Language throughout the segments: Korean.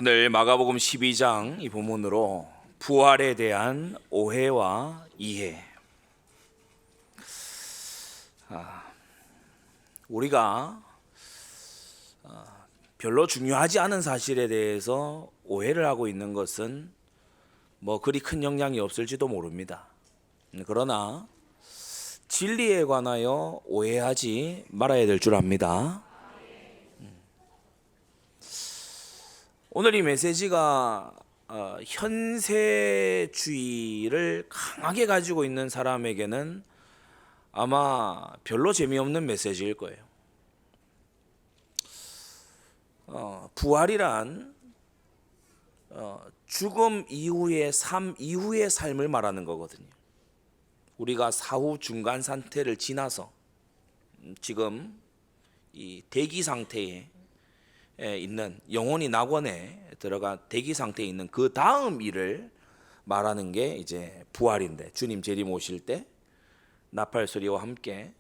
오늘 마가복음 12장 이 본문으로 부활에 대한 오해와 이해. 우리가 별로 중요하지 않은 사실에 대해서 오해를 하고 있는 것은 그리 큰 영향이 없을지도 모릅니다. 그러나 진리에 관하여 오해하지 말아야 될 줄 압니다. 오늘 이 메시지가 현세주의를 강하게 가지고 있는 사람에게는 아마 별로 재미없는 메시지일 거예요. 부활이란 죽음 이후의 삶 이후의 삶을 말하는 거거든요. 우리가 사후 중간 상태를 지나서 지금 이 대기 상태에 있는 영혼이 낙원에 들어가 대기 상태에 있는 그 다음 일을 말하는 게 이제 부활인데, 주님 재림 오실 때 나팔 소리와 함께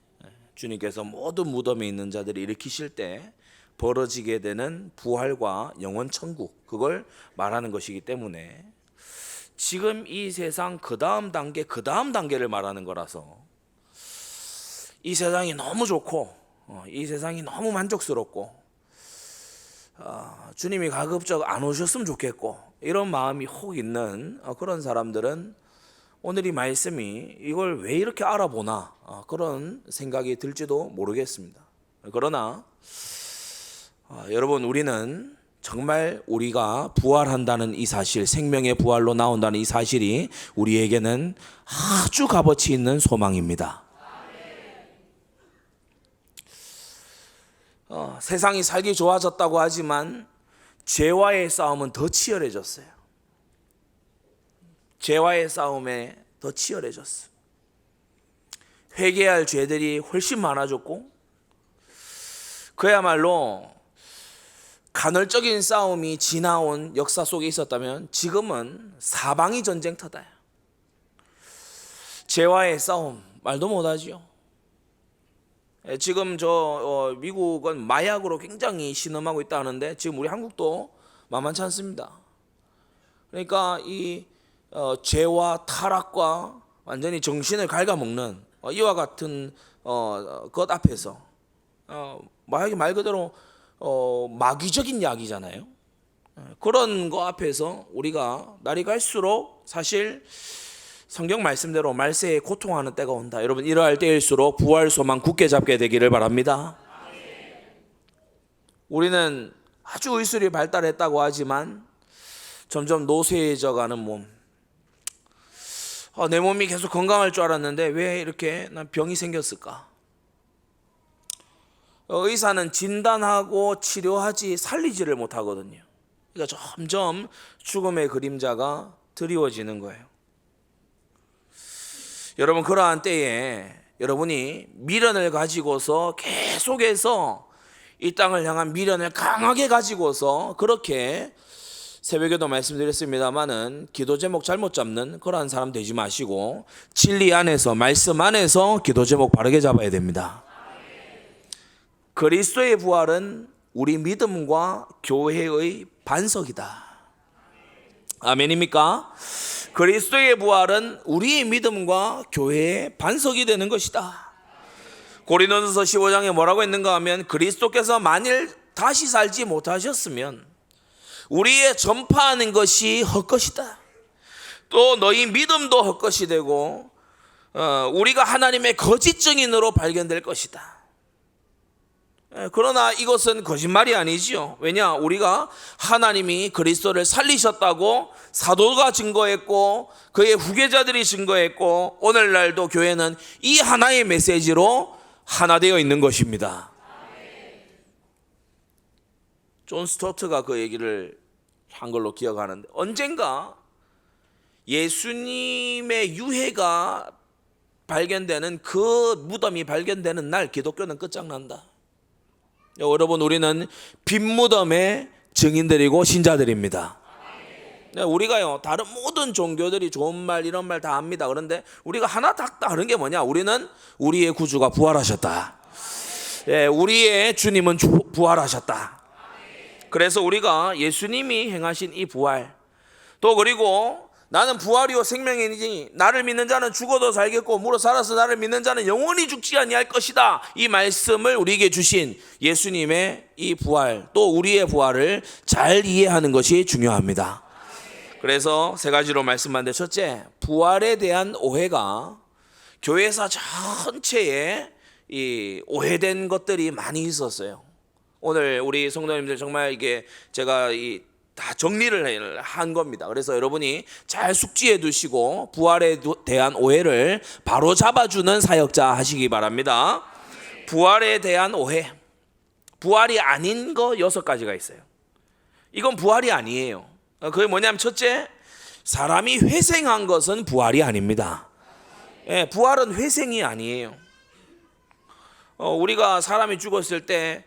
주님께서 모든 무덤에 있는 자들을 일으키실 때 벌어지게 되는 부활과 영원 천국, 그걸 말하는 것이기 때문에 지금 이 세상 그 다음 단계를 말하는 거라서 이 세상이 너무 좋고 이 세상이 너무 만족스럽고 주님이 가급적 안 오셨으면 좋겠고 이런 마음이 혹 있는 그런 사람들은 오늘 이 말씀이 이걸 왜 이렇게 알아보나 그런 생각이 들지도 모르겠습니다. 그러나 여러분, 우리는 정말 우리가 부활한다는 이 사실, 생명의 부활로 나온다는 이 사실이 우리에게는 아주 값어치 있는 소망입니다. 세상이 살기 좋아졌다고 하지만 죄와의 싸움은 더 치열해졌어요. 죄와의 싸움에 더 치열해졌어. 회개할 죄들이 훨씬 많아졌고, 그야말로 간헐적인 싸움이 지나온 역사 속에 있었다면 지금은 사방이 전쟁터다. 죄와의 싸움 말도 못하지요. 지금 미국은 마약으로 굉장히 신음하고 있다는데 지금 우리 한국도 만만치 않습니다. 그러니까 이 죄와 타락과 완전히 정신을 갉아먹는 이와 같은 것 앞에서 마약이 말 그대로 마귀적인 약이잖아요. 그런 거 앞에서 우리가 날이 갈수록 사실 성경 말씀대로 말세에 고통하는 때가 온다. 여러분, 이러할 때일수록 부활 소망 굳게 잡게 되기를 바랍니다. 우리는 아주 의술이 발달했다고 하지만 점점 노쇠해져 가는 몸. 내 몸이 계속 건강할 줄 알았는데 왜 이렇게 난 병이 생겼을까? 의사는 진단하고 치료하지 살리지를 못하거든요. 그러니까 점점 죽음의 그림자가 드리워지는 거예요. 여러분, 그러한 때에 여러분이 미련을 가지고서 계속해서 이 땅을 향한 미련을 강하게 가지고서 그렇게 새벽에도 말씀드렸습니다마는 기도 제목 잘못 잡는 그러한 사람 되지 마시고 진리 안에서, 말씀 안에서 기도 제목 바르게 잡아야 됩니다. 그리스도의 부활은 우리 믿음과 교회의 반석이다. 아멘입니까? 그리스도의 부활은 우리의 믿음과 교회의 반석이 되는 것이다. 고린도전서 15장에 뭐라고 했는가 하면, 그리스도께서 만일 다시 살지 못하셨으면 우리의 전파하는 것이 헛것이다. 또 너희 믿음도 헛것이 되고 우리가 하나님의 거짓 증인으로 발견될 것이다. 그러나 이것은 거짓말이 아니지요. 왜냐? 우리가 하나님이 그리스도를 살리셨다고 사도가 증거했고 그의 후계자들이 증거했고 오늘날도 교회는 이 하나의 메시지로 하나 되어 있는 것입니다. 존 스토트가 그 얘기를 한 걸로 기억하는데, 언젠가 예수님의 유해가 발견되는 그 무덤이 발견되는 날 기독교는 끝장난다. 여러분, 우리는 빈 무덤의 증인들이고 신자들입니다. 우리가요, 다른 모든 종교들이 좋은 말 이런 말 다 합니다. 그런데 우리가 하나 딱 다른 게 뭐냐? 우리는 우리의 구주가 부활하셨다. 우리의 주님은 부활하셨다. 그래서 우리가 예수님이 행하신 이 부활, 또 그리고 나는 부활이요 생명이니 나를 믿는 자는 죽어도 살겠고 무릇 살아서 나를 믿는 자는 영원히 죽지 아니할 것이다. 이 말씀을 우리에게 주신 예수님의 이 부활, 또 우리의 부활을 잘 이해하는 것이 중요합니다. 그래서 세 가지로 말씀하는데, 첫째, 부활에 대한 오해가 교회사 전체에 이 오해된 것들이 많이 있었어요. 오늘 우리 성도님들 정말 이게 제가 다 정리를 한 겁니다. 그래서 여러분이 잘 숙지해 두시고 부활에 대한 오해를 바로 잡아주는 사역자 하시기 바랍니다. 부활에 대한 오해, 부활이 아닌 거 6가지가 있어요. 이건 부활이 아니에요. 그게 뭐냐면, 첫째, 사람이 회생한 것은 부활이 아닙니다. 예, 부활은 회생이 아니에요. 우리가 사람이 죽었을 때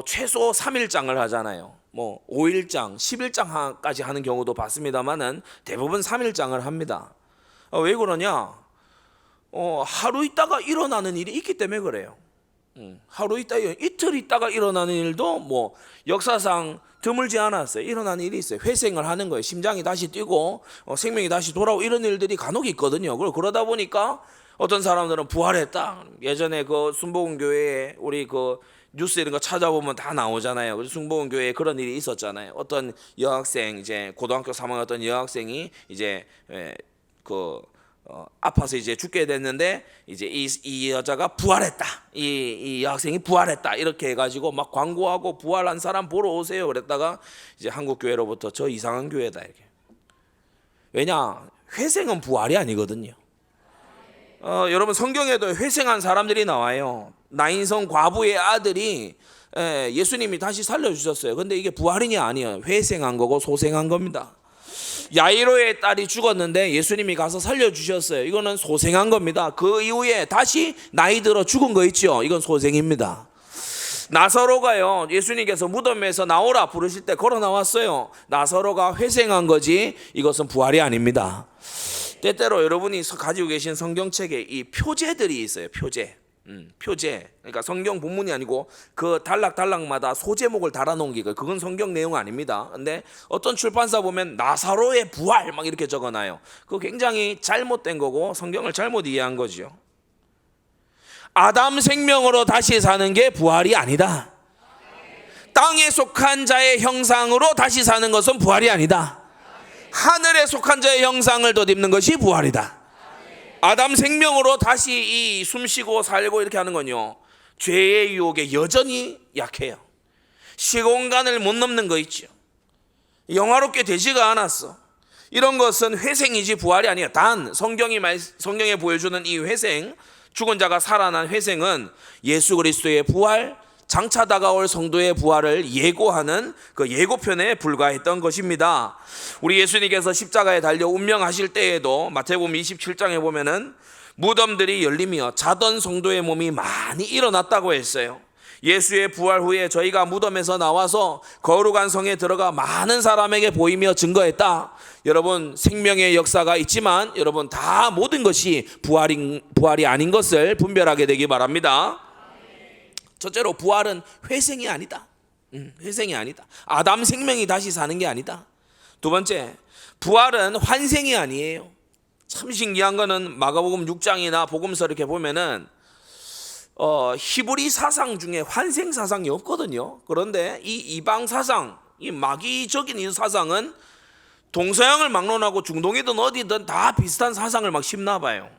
최소 3일장을 하잖아요. 5일장, 10일장까지 하는 경우도 봤습니다만은 대부분 3일장을 합니다. 왜 그러냐? 하루 있다가 일어나는 일이 있기 때문에 그래요. 하루 있다, 이틀 있다가 일어나는 일도 역사상 드물지 않았어요. 일어나는 일이 있어요. 회생을 하는 거예요. 심장이 다시 뛰고 생명이 다시 돌아오고 이런 일들이 간혹 있거든요. 그러다 보니까 어떤 사람들은 부활했다. 예전에 그 순복음교회에 우리 그 뉴스 이런 거 찾아보면 다 나오잖아요. 그래서 순복음교회에 그런 일이 있었잖아요. 어떤 여학생, 이제 고등학교 3학년 어떤 여학생이 이제 아파서 이제 죽게 됐는데, 이제 이 여자가 부활했다. 이 여학생이 부활했다. 이렇게 해가지고 막 광고하고 부활한 사람 보러 오세요. 그랬다가 이제 한국 교회로부터 저 이상한 교회다 이렇게. 왜냐? 회생은 부활이 아니거든요. 여러분, 성경에도 회생한 사람들이 나와요. 나인성 과부의 아들이 예수님이 다시 살려주셨어요. 근데 이게 부활이냐? 아니에요. 회생한 거고 소생한 겁니다. 야이로의 딸이 죽었는데 예수님이 가서 살려주셨어요. 이거는 소생한 겁니다. 그 이후에 다시 나이 들어 죽은 거 있죠? 이건 소생입니다. 나사로가요, 예수님께서 무덤에서 나오라 부르실 때 걸어 나왔어요. 나사로가 회생한 거지 이것은 부활이 아닙니다. 때때로 여러분이 가지고 계신 성경책에 이 표제들이 있어요. 표제. 그러니까 성경 본문이 아니고 그 단락마다 소제목을 달아놓은 게 그건 성경 내용 아닙니다. 근데 어떤 출판사 보면 나사로의 부활 막 이렇게 적어놔요. 그거 굉장히 잘못된 거고 성경을 잘못 이해한 거죠. 아담 생명으로 다시 사는 게 부활이 아니다. 땅에 속한 자의 형상으로 다시 사는 것은 부활이 아니다. 하늘에 속한 자의 형상을 덧입는 것이 부활이다. 아담 생명으로 다시 이 숨쉬고 살고 이렇게 하는 건요, 죄의 유혹에 여전히 약해요. 시공간을 못 넘는 거 있죠. 영화롭게 되지가 않았어. 이런 것은 회생이지 부활이 아니에요. 단 성경에 보여주는 이 회생, 죽은 자가 살아난 회생은 예수 그리스도의 부활, 장차 다가올 성도의 부활을 예고하는 그 예고편에 불과했던 것입니다. 우리 예수님께서 십자가에 달려 운명하실 때에도 마태복음 27장에 보면은 무덤들이 열리며 자던 성도의 몸이 많이 일어났다고 했어요. 예수의 부활 후에 저희가 무덤에서 나와서 거룩한 성에 들어가 많은 사람에게 보이며 증거했다. 여러분, 생명의 역사가 있지만 여러분 다 모든 것이 부활이 아닌 것을 분별하게 되기 바랍니다. 첫째로, 부활은 회생이 아니다. 회생이 아니다. 아담 생명이 다시 사는 게 아니다. 두 번째, 부활은 환생이 아니에요. 참 신기한 거는 마가복음 6장이나 복음서 이렇게 보면은 히브리 사상 중에 환생 사상이 없거든요. 그런데 이 이방 사상, 이 마귀적인 이 사상은 동서양을 막론하고 중동이든 어디든 다 비슷한 사상을 막 심나 봐요.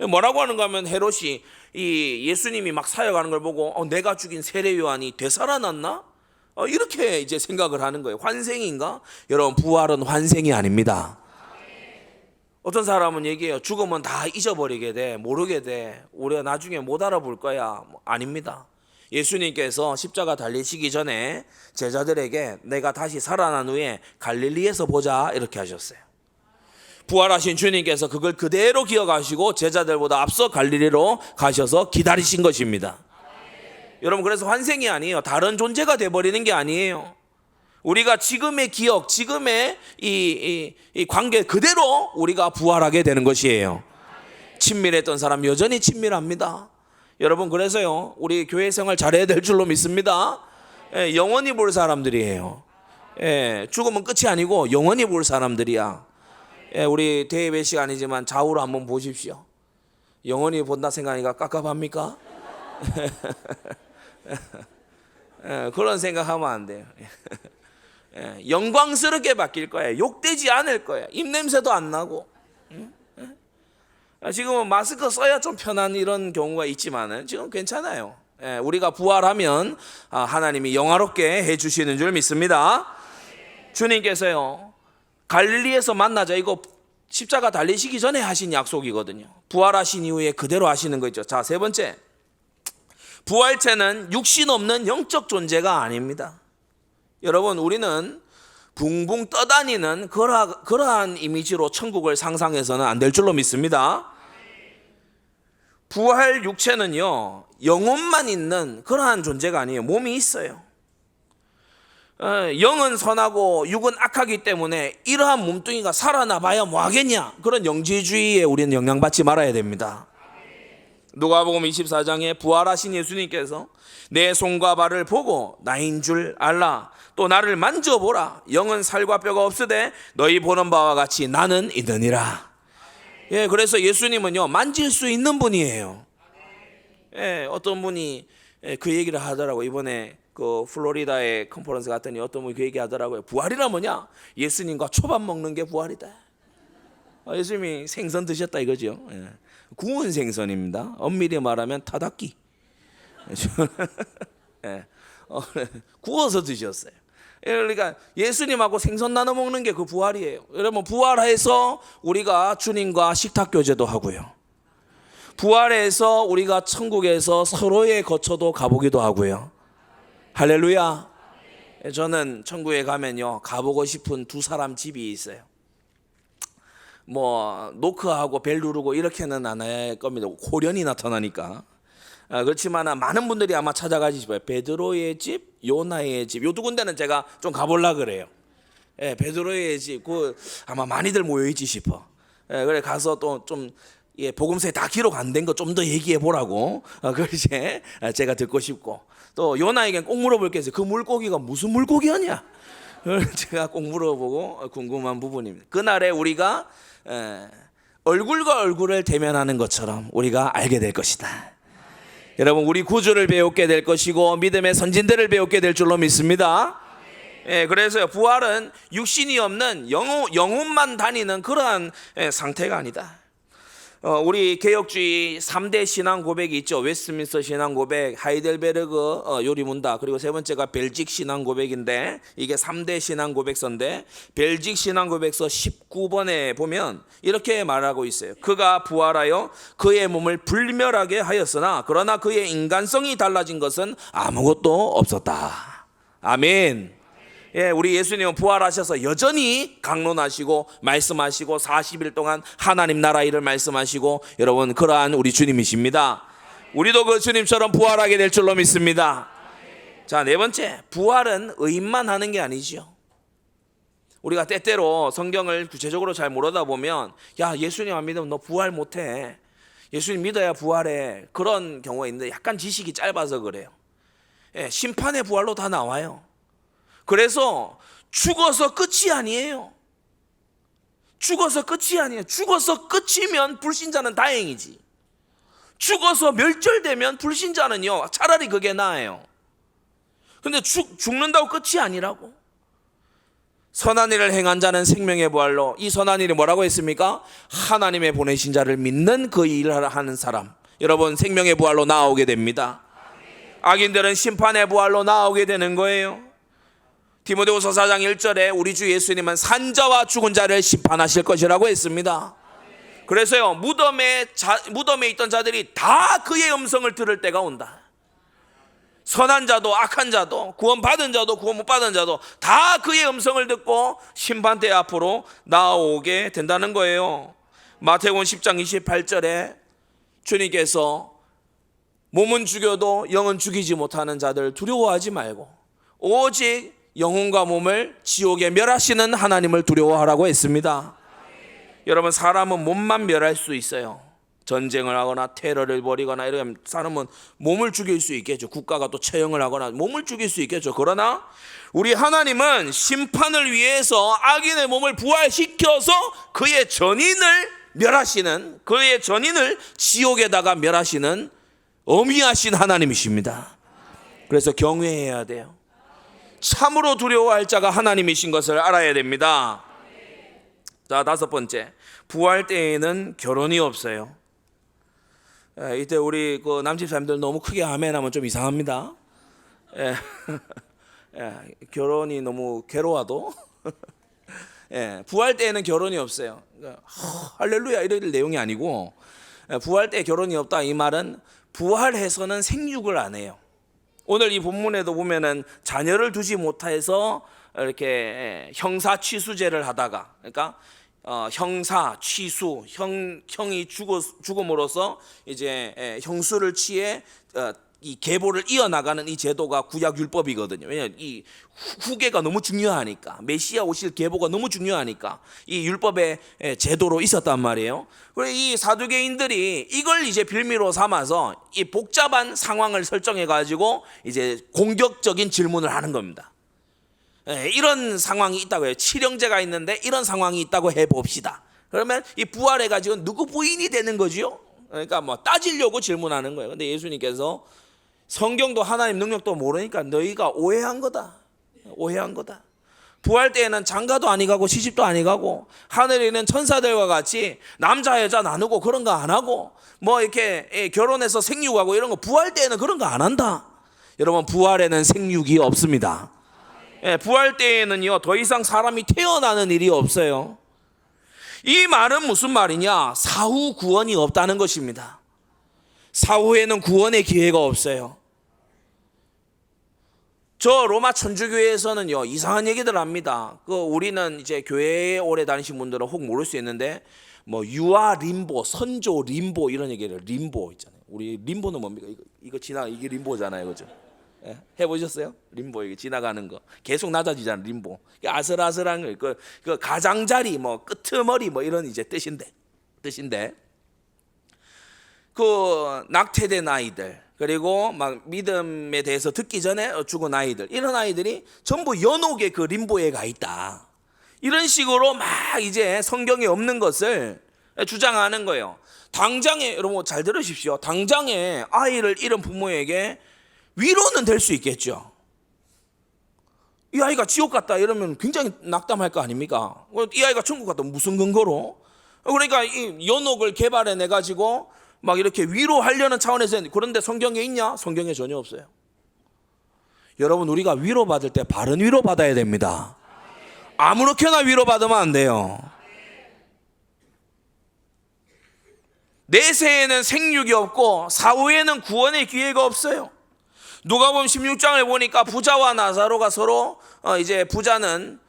뭐라고 하는가 하면, 헤롯이 이 예수님이 막 사역하는 걸 보고 내가 죽인 세례 요한이 되살아났나? 이렇게 이제 생각을 하는 거예요. 환생인가? 여러분, 부활은 환생이 아닙니다. 어떤 사람은 얘기해요. 죽으면 다 잊어버리게 돼, 모르게 돼, 우리가 나중에 못 알아볼 거야. 아닙니다. 예수님께서 십자가 달리시기 전에 제자들에게 내가 다시 살아난 후에 갈릴리에서 보자 이렇게 하셨어요. 부활하신 주님께서 그걸 그대로 기억하시고 제자들보다 앞서 갈릴리로 가셔서 기다리신 것입니다. 여러분, 그래서 환생이 아니에요. 다른 존재가 돼버리는 게 아니에요. 우리가 지금의 기억, 지금의 이 관계 그대로 우리가 부활하게 되는 것이에요. 친밀했던 사람 여전히 친밀합니다. 여러분, 그래서요, 우리 교회 생활 잘해야 될 줄로 믿습니다. 예, 영원히 볼 사람들이에요. 예, 죽으면 끝이 아니고 영원히 볼 사람들이야. 예, 우리 대예배 시간이지만 좌우로 한번 보십시오. 영원히 본다 생각하니까 깝깝합니까? 예, 그런 생각하면 안 돼요. 예, 영광스럽게 바뀔 거예요. 욕되지 않을 거예요. 입냄새도 안 나고. 지금은 마스크 써야 좀 편한 이런 경우가 있지만은 지금 괜찮아요. 예, 우리가 부활하면 하나님이 영화롭게 해주시는 줄 믿습니다. 주님께서요, 갈릴리에서 만나자, 이거 십자가 달리시기 전에 하신 약속이거든요. 부활하신 이후에 그대로 하시는 거 있죠. 자, 세 번째, 부활체는 육신 없는 영적 존재가 아닙니다. 여러분, 우리는 붕붕 떠다니는 그러한 이미지로 천국을 상상해서는 안 될 줄로 믿습니다. 부활 육체는요, 영혼만 있는 그러한 존재가 아니에요. 몸이 있어요. 영은 선하고 육은 악하기 때문에 이러한 몸뚱이가 살아나봐야 뭐 하겠냐, 그런 영지주의에 우리는 영향받지 말아야 됩니다. 누가복음 24장에 부활하신 예수님께서 내 손과 발을 보고 나인 줄 알라, 또 나를 만져보라, 영은 살과 뼈가 없으되 너희 보는 바와 같이 나는 있느니라. 예, 그래서 예수님은요, 만질 수 있는 분이에요. 예, 어떤 분이 그 얘기를 하더라고요. 이번에 그 플로리다에 컨퍼런스 갔더니 어떤 분이 그 얘기 하더라고요. 부활이라 뭐냐? 예수님과 초밥 먹는 게 부활이다. 예수님이 생선 드셨다 이거죠. 예. 구운 생선입니다. 엄밀히 말하면 타닥기. 예. 구워서 드셨어요. 그러니까 예수님하고 생선 나눠 먹는 게 그 부활이에요. 여러분, 부활해서 우리가 주님과 식탁 교제도 하고요. 부활해서 우리가 천국에서 서로의 거처도 가보기도 하고요. 할렐루야. 저는 천국에 가면요, 가보고 싶은 두 사람 집이 있어요. 뭐 노크하고 벨 누르고 이렇게는 안 할 겁니다. 호련이 나타나니까. 그렇지만 많은 분들이 아마 찾아가지 싶어요. 베드로의 집, 요나의 집, 요 두 군데는 제가 좀 가보려 그래요. 예, 베드로의 집, 그 아마 많이들 모여있지 싶어. 예, 그래 가서 또 좀 복음서에 다 기록 안 된 거 좀 더 얘기해 보라고. 그러지 제가 듣고 싶고, 또 요나에겐 꼭 물어볼 게 있어요. 그 물고기가 무슨 물고기였냐? 제가 꼭 물어보고 궁금한 부분입니다. 그날에 우리가 얼굴과 얼굴을 대면하는 것처럼 우리가 알게 될 것이다. 여러분, 우리 구주를 배우게 될 것이고 믿음의 선진들을 배우게 될 줄로 믿습니다. 예, 그래서 부활은 육신이 없는 영혼만 다니는 그러한 상태가 아니다. 우리 개혁주의 3대 신앙 고백이 있죠. 웨스트민스터 신앙 고백, 하이델베르그 요리문다, 그리고 세 번째가 벨직 신앙 고백인데, 이게 3대 신앙 고백서인데, 벨직 신앙 고백서 19번에 보면 이렇게 말하고 있어요. 그가 부활하여 그의 몸을 불멸하게 하였으나 그러나 그의 인간성이 달라진 것은 아무것도 없었다. 아멘. 예, 우리 예수님은 부활하셔서 여전히 강론하시고 말씀하시고 40일 동안 하나님 나라 일을 말씀하시고, 여러분, 그러한 우리 주님이십니다. 우리도 그 주님처럼 부활하게 될 줄로 믿습니다. 자, 네 번째, 부활은 의인만 하는 게 아니죠. 우리가 때때로 성경을 구체적으로 잘 모르다 보면, 야, 예수님 안 믿으면 너 부활 못해, 예수님 믿어야 부활해, 그런 경우가 있는데 약간 지식이 짧아서 그래요. 예, 심판의 부활로 다 나와요. 그래서 죽어서 끝이 아니에요. 죽어서 끝이 아니에요. 죽어서 끝이면 불신자는 다행이지. 죽어서 멸절되면 불신자는요, 차라리 그게 나아요. 근데 죽는다고 끝이 아니라고. 선한 일을 행한 자는 생명의 부활로, 이 선한 일이 뭐라고 했습니까? 하나님의 보내신 자를 믿는 그 일을 하는 사람, 여러분, 생명의 부활로 나오게 됩니다. 악인들은 심판의 부활로 나오게 되는 거예요. 디모데후서 4장 1절에 우리 주 예수님은 산자와 죽은 자를 심판하실 것이라고 했습니다. 그래서요, 무덤에 있던 자들이 다 그의 음성을 들을 때가 온다. 선한 자도 악한 자도, 구원받은 자도 구원 못 받은 자도 다 그의 음성을 듣고 심판대 앞으로 나오게 된다는 거예요. 마태복음 10장 28절에 주님께서 몸은 죽여도 영은 죽이지 못하는 자들 두려워하지 말고 오직 영혼과 몸을 지옥에 멸하시는 하나님을 두려워하라고 했습니다. 여러분, 사람은 몸만 멸할 수 있어요. 전쟁을 하거나 테러를 벌이거나 이러면 사람은 몸을 죽일 수 있겠죠. 국가가 또 처형을 하거나 몸을 죽일 수 있겠죠. 그러나 우리 하나님은 심판을 위해서 악인의 몸을 부활시켜서 그의 전인을 멸하시는, 그의 전인을 지옥에다가 멸하시는 어미하신 하나님이십니다. 그래서 경외해야 돼요. 참으로 두려워할 자가 하나님이신 것을 알아야 됩니다. 자, 다섯 번째, 부활 때에는 결혼이 없어요. 이때 우리 그 남집사님들 너무 크게 아멘하면 좀 이상합니다. 결혼이 너무 괴로워도 부활 때에는 결혼이 없어요. 할렐루야 이럴 내용이 아니고, 부활 때 결혼이 없다 이 말은 부활해서는 생육을 안 해요. 오늘 이 본문에도 보면은 자녀를 두지 못해서 이렇게 형사 취수제를 하다가, 그러니까 형사 취수, 형이 죽음으로써 이제 형수를 취해 이 계보를 이어나가는 이 제도가 구약 율법이거든요. 왜냐하면 이 후계가 너무 중요하니까, 메시아 오실 계보가 너무 중요하니까 이 율법의 제도로 있었단 말이에요. 그래서 이 사두개인들이 이걸 이제 빌미로 삼아서 이 복잡한 상황을 설정해 가지고 이제 공격적인 질문을 하는 겁니다. 이런 상황이 있다고 해요. 칠형제가 있는데 이런 상황이 있다고 해봅시다. 그러면 이 부활해 가지고 누구 부인이 되는 거지요? 그러니까 뭐 따지려고 질문하는 거예요. 근데 예수님께서 성경도 하나님 능력도 모르니까 너희가 오해한 거다. 오해한 거다. 부활 때에는 장가도 아니 가고 시집도 아니 가고 하늘에 있는 천사들과 같이 남자 여자 나누고 그런 거 안 하고 뭐 이렇게 결혼해서 생육하고 이런 거 부활 때에는 그런 거 안 한다. 여러분, 부활에는 생육이 없습니다. 부활 때에는요 더 이상 사람이 태어나는 일이 없어요. 이 말은 무슨 말이냐? 사후 구원이 없다는 것입니다. 사후에는 구원의 기회가 없어요. 저 로마 천주교회에서는요 이상한 얘기들 합니다. 우리는 이제 교회에 오래 다니신 분들은 혹 모를 수 있는데 뭐 유아 림보, 선조 림보 이런 얘기를, 림보 있잖아요. 우리 림보는 뭡니까? 이게 림보잖아요, 그죠? 해보셨어요? 림보 이게 지나가는 거 계속 낮아지잖아요. 림보 아슬아슬한 거, 그 가장자리, 뭐 끄트머리 뭐 이런 이제 뜻인데 그 낙태된 아이들, 그리고 막 믿음에 대해서 듣기 전에 죽은 아이들, 이런 아이들이 전부 연옥의 그 림보에 가 있다. 이런 식으로 막 이제 성경에 없는 것을 주장하는 거예요. 당장에, 여러분 잘 들으십시오. 당장에 아이를 잃은 부모에게 위로는 될 수 있겠죠. 이 아이가 지옥 갔다 이러면 굉장히 낙담할 거 아닙니까? 이 아이가 천국 갔다 무슨 근거로? 그러니까 이 연옥을 개발해내 가지고 막 이렇게 위로하려는 차원에서, 그런데 성경에 있냐? 성경에 전혀 없어요. 여러분, 우리가 위로받을 때 바른 위로 받아야 됩니다. 아무렇게나 위로받으면 안 돼요. 내세에는 생육이 없고 사후에는 구원의 기회가 없어요. 누가복음 16장을 보니까 부자와 나사로가 서로 이제 부자는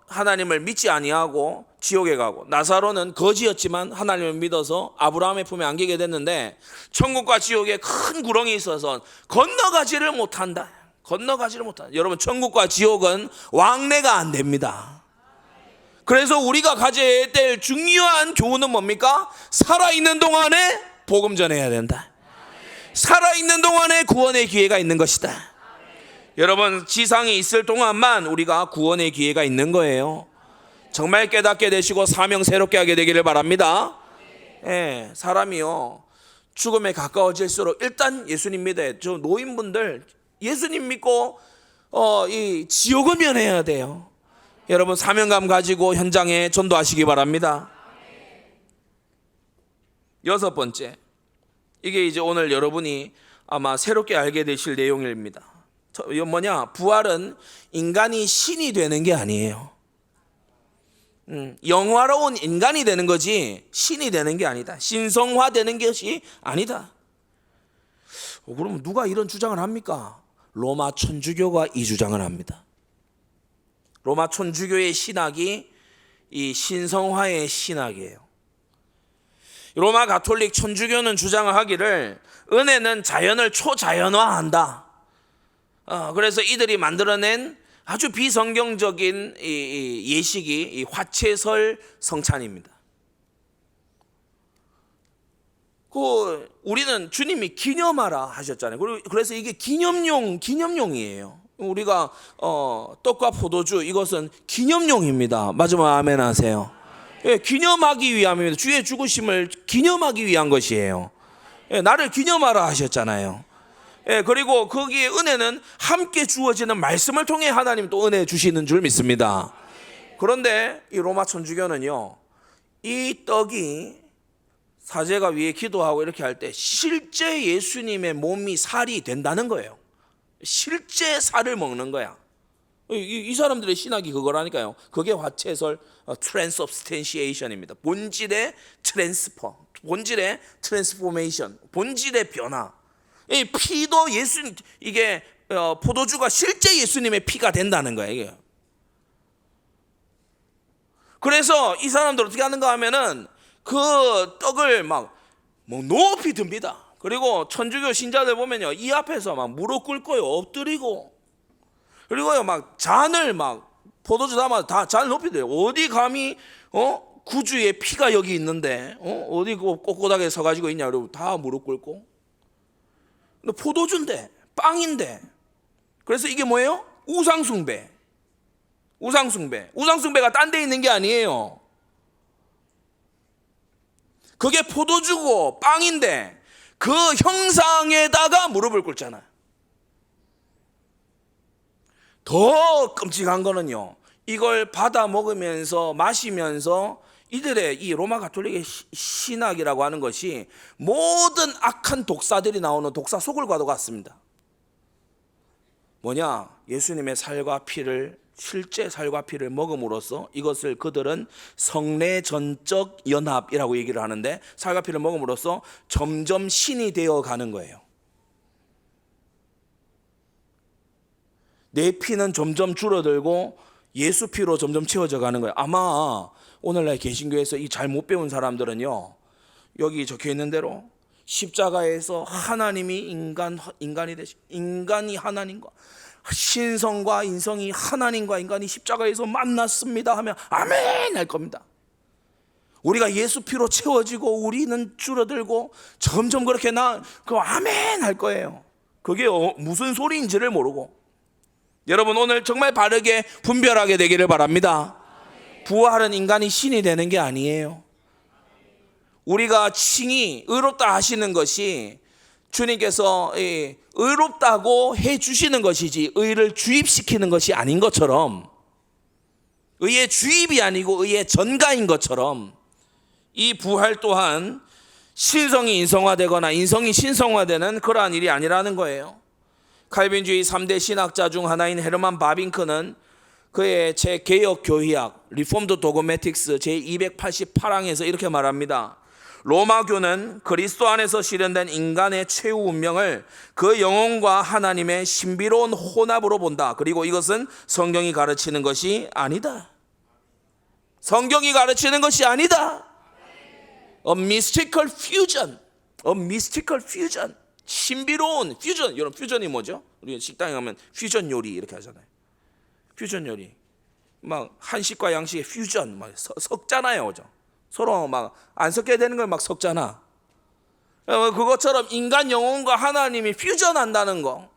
하나님을 믿지 아니하고 지옥에 가고, 나사로는 거지였지만 하나님을 믿어서 아브라함의 품에 안기게 됐는데 천국과 지옥에 큰 구렁이 있어서 건너가지를 못한다. 여러분, 천국과 지옥은 왕래가 안 됩니다. 그래서 우리가 가져야 될 중요한 교훈은 뭡니까? 살아있는 동안에 복음 전해야 된다. 살아있는 동안에 구원의 기회가 있는 것이다. 여러분, 지상에 있을 동안만 우리가 구원의 기회가 있는 거예요. 정말 깨닫게 되시고 사명 새롭게 하게 되기를 바랍니다. 사람이요 죽음에 가까워질수록 일단 예수님 믿어야 돼요. 저 노인분들 예수님 믿고 이 지옥을 면해야 돼요. 여러분, 사명감 가지고 현장에 전도하시기 바랍니다. 여섯 번째, 이게 이제 오늘 여러분이 아마 새롭게 알게 되실 내용입니다. 뭐냐? 부활은 인간이 신이 되는 게 아니에요. 영화로운 인간이 되는 거지 신이 되는 게 아니다. 신성화되는 것이 아니다. 그럼 누가 이런 주장을 합니까? 로마 천주교가 이 주장을 합니다. 로마 천주교의 신학이 이 신성화의 신학이에요. 로마 가톨릭 천주교는 주장을 하기를 은혜는 자연을 초자연화한다. 그래서 이들이 만들어낸 아주 비성경적인 이 예식이 이 화채설 성찬입니다. 우리는 주님이 기념하라 하셨잖아요. 그래서 이게 기념용이에요. 우리가 떡과 포도주 이것은 기념용입니다. 맞으면 아멘 하세요. 예, 기념하기 위함입니다. 주의 죽으심을 기념하기 위한 것이에요. 예, 나를 기념하라 하셨잖아요. 예, 그리고 거기에 은혜는 함께 주어지는 말씀을 통해 하나님 또 은혜 주시는 줄 믿습니다. 그런데 이 로마 천주교는요, 이 떡이 사제가 위에 기도하고 이렇게 할 때 실제 예수님의 몸이 살이 된다는 거예요. 실제 살을 먹는 거야. 이 사람들의 신학이 그거라니까요. 그게 화채설 transubstantiation입니다. 본질의 트랜스퍼, 본질의 트랜스포메이션, 본질의 변화. 이 피도 이게 포도주가 실제 예수님의 피가 된다는 거예요. 이게. 그래서 이 사람들 어떻게 하는가 하면은 그 떡을 막 높이 듭니다. 그리고 천주교 신자들 보면요, 이 앞에서 막 무릎 꿇고요, 엎드리고, 그리고요 막 잔을 막 포도주 담아 다 잔을 높이 들어요. 어디 감히 구주의 피가 여기 있는데 어디 꼿꼿하게 서가지고 있냐, 그리고 다 무릎 꿇고. 근데 포도주인데, 빵인데. 그래서 이게 뭐예요? 우상숭배가 딴 데 있는 게 아니에요. 그게 포도주고 빵인데 그 형상에다가 무릎을 꿇잖아요. 더 끔찍한 거는요, 이걸 받아 먹으면서 마시면서 이들의 이 로마 가톨릭의 신학이라고 하는 것이 모든 악한 독사들이 나오는 독사 속을과도 같습니다. 뭐냐? 예수님의 살과 피를, 실제 살과 피를 먹음으로써 이것을 그들은 성례전적 연합이라고 얘기를 하는데, 살과 피를 먹음으로써 점점 신이 되어 가는 거예요. 내 피는 점점 줄어들고 예수 피로 점점 채워져 가는 거예요. 아마 오늘날 개신교에서 이 잘 못 배운 사람들은요, 여기 적혀 있는 대로 십자가에서 하나님이 인간이 되시, 인간이 하나님과, 신성과 인성이, 하나님과 인간이 십자가에서 만났습니다 하면 아멘 할 겁니다. 우리가 예수 피로 채워지고 우리는 줄어들고 점점 그렇게 그 아멘 할 거예요. 그게 무슨 소리인지를 모르고. 여러분, 오늘 정말 바르게 분별하게 되기를 바랍니다. 부활은 인간이 신이 되는 게 아니에요. 우리가 칭이 의롭다 하시는 것이 주님께서 의롭다고 해주시는 것이지 의를 주입시키는 것이 아닌 것처럼, 의의 주입이 아니고 의의 전가인 것처럼, 이 부활 또한 신성이 인성화되거나 인성이 신성화되는 그러한 일이 아니라는 거예요. 칼빈주의 3대 신학자 중 하나인 헤르만 바빙크는 그의 제개혁 교의학 리폼드 도그매틱스 제288항에서 이렇게 말합니다. 로마교는 그리스도 안에서 실현된 인간의 최후 운명을 그 영혼과 하나님의 신비로운 혼합으로 본다. 그리고 이것은 성경이 가르치는 것이 아니다. 성경이 가르치는 것이 아니다. A mystical fusion. A mystical fusion. 신비로운 퓨전. 여러분, 퓨전이 뭐죠? 우리 식당에 가면 퓨전 요리 이렇게 하잖아요. 퓨전 요리. 막 한식과 양식의 퓨전 막 섞잖아요, 그죠? 서로 막 안 섞게 되는 걸 막 섞잖아. 그것처럼 인간 영혼과 하나님이 퓨전한다는 거.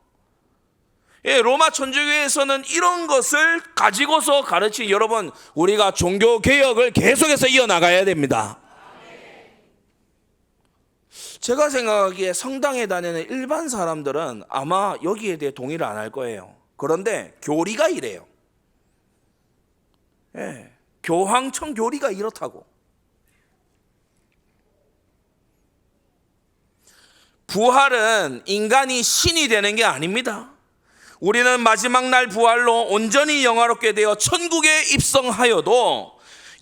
예, 로마 천주교에서는 이런 것을 가지고서 가르치. 여러분, 우리가 종교 개혁을 계속해서 이어나가야 됩니다. 제가 생각하기에 성당에 다니는 일반 사람들은 아마 여기에 대해 동의를 안 할 거예요. 그런데 교리가 이래요. 예, 교황청 교리가 이렇다고. 부활은 인간이 신이 되는 게 아닙니다. 우리는 마지막 날 부활로 온전히 영화롭게 되어 천국에 입성하여도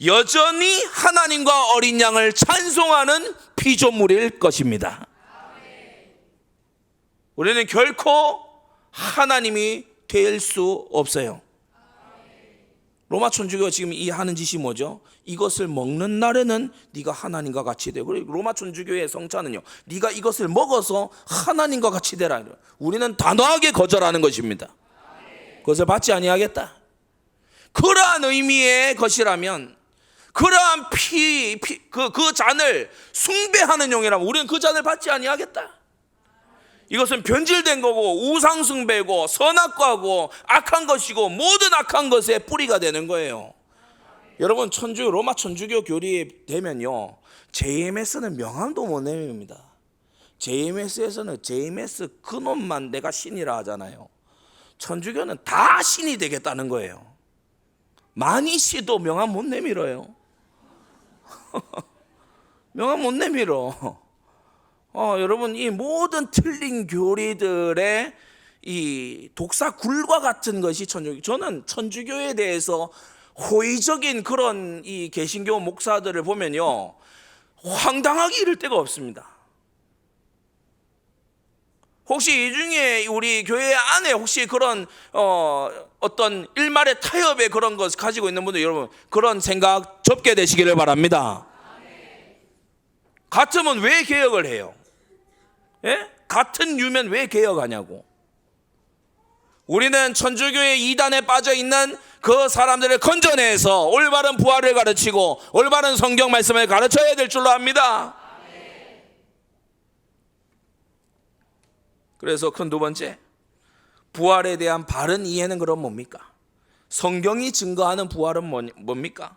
여전히 하나님과 어린 양을 찬송하는 피조물일 것입니다. 우리는 결코 하나님이 될 수 없어요. 로마 천주교가 지금 이 하는 짓이 뭐죠? 이것을 먹는 날에는 네가 하나님과 같이 돼. 그리고 로마 천주교의 성찬은요, 네가 이것을 먹어서 하나님과 같이 되라. 우리는 단호하게 거절하는 것입니다. 그것을 받지 아니하겠다. 그러한 의미의 것이라면, 그러한 그 잔을 숭배하는 용이라면 우리는 그 잔을 받지 아니하겠다. 이것은 변질된 거고 우상 숭배고 선악과고 악한 것이고 모든 악한 것의 뿌리가 되는 거예요. 여러분 로마 천주교 교리에 되면요, JMS는 명함도 못 내밉니다. JMS에서는 JMS 그놈만 내가 신이라 하잖아요. 천주교는 다 신이 되겠다는 거예요. 많이 씨도 명함 못 내밀어요. 명함 못 내밀어. 여러분 이 모든 틀린 교리들의 이 독사굴과 같은 것이 천주교. 저는 천주교에 대해서 호의적인 그런 이 개신교 목사들을 보면요, 황당하기 이를 데가 없습니다. 혹시 이 중에 우리 교회 안에 혹시 그런 어떤 일말의 타협의 그런 것 가지고 있는 분들, 여러분 그런 생각 접게 되시기를 바랍니다. 같으면 왜 개혁을 해요? 예? 같은 유면 왜 개혁하냐고. 우리는 천주교의 이단에 빠져 있는 그 사람들을 건져내서 올바른 부활을 가르치고 올바른 성경 말씀을 가르쳐야 될 줄로 압니다. 그래서 큰 두 번째, 부활에 대한 바른 이해는 그럼 뭡니까? 성경이 증거하는 부활은 뭡니까?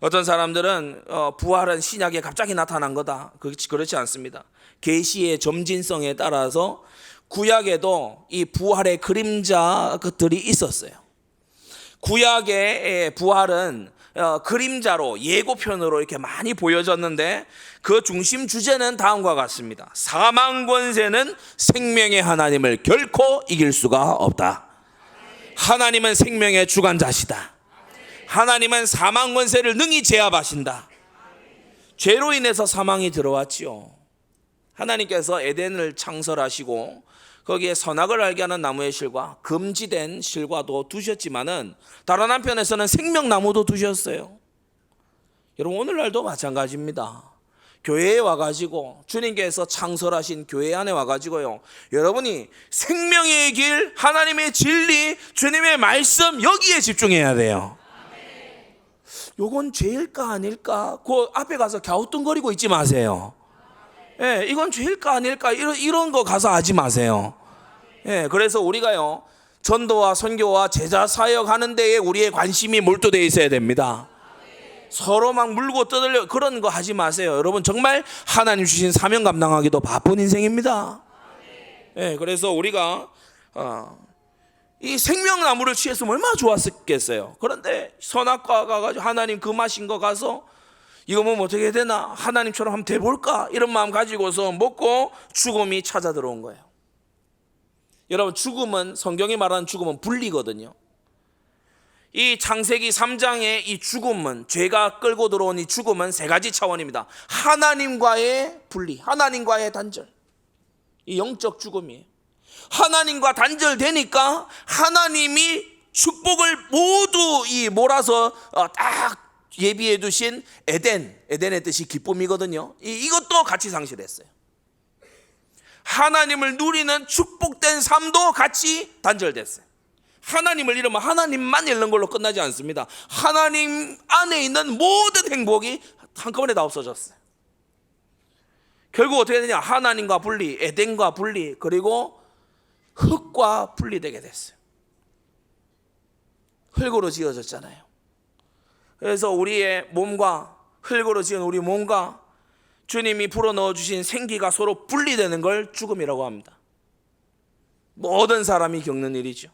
어떤 사람들은 부활은 신약에 갑자기 나타난 거다. 그렇지 않습니다. 계시의 점진성에 따라서 구약에도 이 부활의 그림자들이 있었어요. 구약의 부활은 그림자로 예고편으로 이렇게 많이 보여졌는데 그 중심 주제는 다음과 같습니다. 사망 권세는 생명의 하나님을 결코 이길 수가 없다. 하나님은 생명의 주관자시다. 하나님은 사망 권세를 능히 제압하신다. 죄로 인해서 사망이 들어왔지요. 하나님께서 에덴을 창설하시고 거기에 선악을 알게 하는 나무의 실과 금지된 실과도 두셨지만은 다른 한편에서는 생명나무도 두셨어요. 여러분 오늘날도 마찬가지입니다. 교회에 와가지고 주님께서 창설하신 교회 안에 와가지고요, 여러분이 생명의 길, 하나님의 진리, 주님의 말씀 여기에 집중해야 돼요. 요건 죄일까 아닐까? 그 앞에 가서 갸우뚱거리고 있지 마세요. 예, 이건 죄일까 아닐까? 이런 거 가서 하지 마세요. 예, 그래서 우리가요, 전도와 선교와 제자 사역하는 데에 우리의 관심이 몰두되어 있어야 됩니다. 서로 막 물고 뜯으려 그런 거 하지 마세요. 여러분 정말 하나님 주신 사명 감당하기도 바쁜 인생입니다. 예, 그래서 우리가 이 생명나무를 취했으면 얼마나 좋았겠어요. 그런데 선악과 가가지고 하나님 그 마신 거 가서 이거 뭐 어떻게 되나, 하나님처럼 한번 돼볼까, 이런 마음 가지고서 먹고 죽음이 찾아 들어온 거예요. 여러분 죽음은, 성경이 말하는 죽음은 분리거든요. 이 창세기 3장의 이 죽음은, 죄가 끌고 들어온 이 죽음은 세 가지 차원입니다. 하나님과의 분리, 하나님과의 단절, 이 영적 죽음이에요. 하나님과 단절되니까 하나님이 축복을 모두 몰아서 딱 예비해 두신 에덴의 뜻이 기쁨이거든요. 이것도 같이 상실했어요. 하나님을 누리는 축복된 삶도 같이 단절됐어요. 하나님을 잃으면 하나님만 잃는 걸로 끝나지 않습니다. 하나님 안에 있는 모든 행복이 한꺼번에 다 없어졌어요. 결국 어떻게 되냐, 하나님과 분리, 에덴과 분리, 그리고 흙과 분리되게 됐어요. 흙으로 지어졌잖아요. 그래서 우리의 몸과, 흙으로 지은 우리 몸과 주님이 불어넣어 주신 생기가 서로 분리되는 걸 죽음이라고 합니다. 모든 사람이 겪는 일이죠.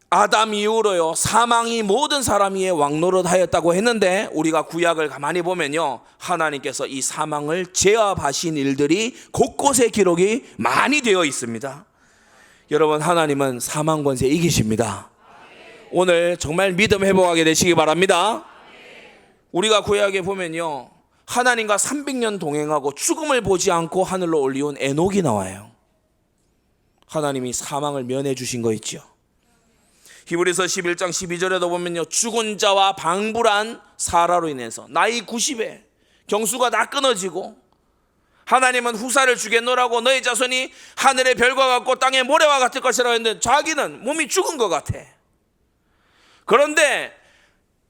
아담 이후로요, 사망이 모든 사람 위에 왕노릇하였다고 했는데 우리가 구약을 가만히 보면요, 하나님께서 이 사망을 제압하신 일들이 곳곳에 기록이 많이 되어 있습니다. 여러분 하나님은 사망 권세 이기십니다. 오늘 정말 믿음 회복하게 되시기 바랍니다. 우리가 구약에 보면요, 하나님과 300년 동행하고 죽음을 보지 않고 하늘로 올리온 에녹이 나와요. 하나님이 사망을 면해 주신 거 있죠. 히브리서 11장 12절에도 보면요, 죽은 자와 방불한 사라로 인해서 나이 90에 경수가 다 끊어지고 하나님은 후사를 주겠노라고 너희 자손이 하늘의 별과 같고 땅의 모래와 같을 것이라고 했는데 자기는 몸이 죽은 것 같아. 그런데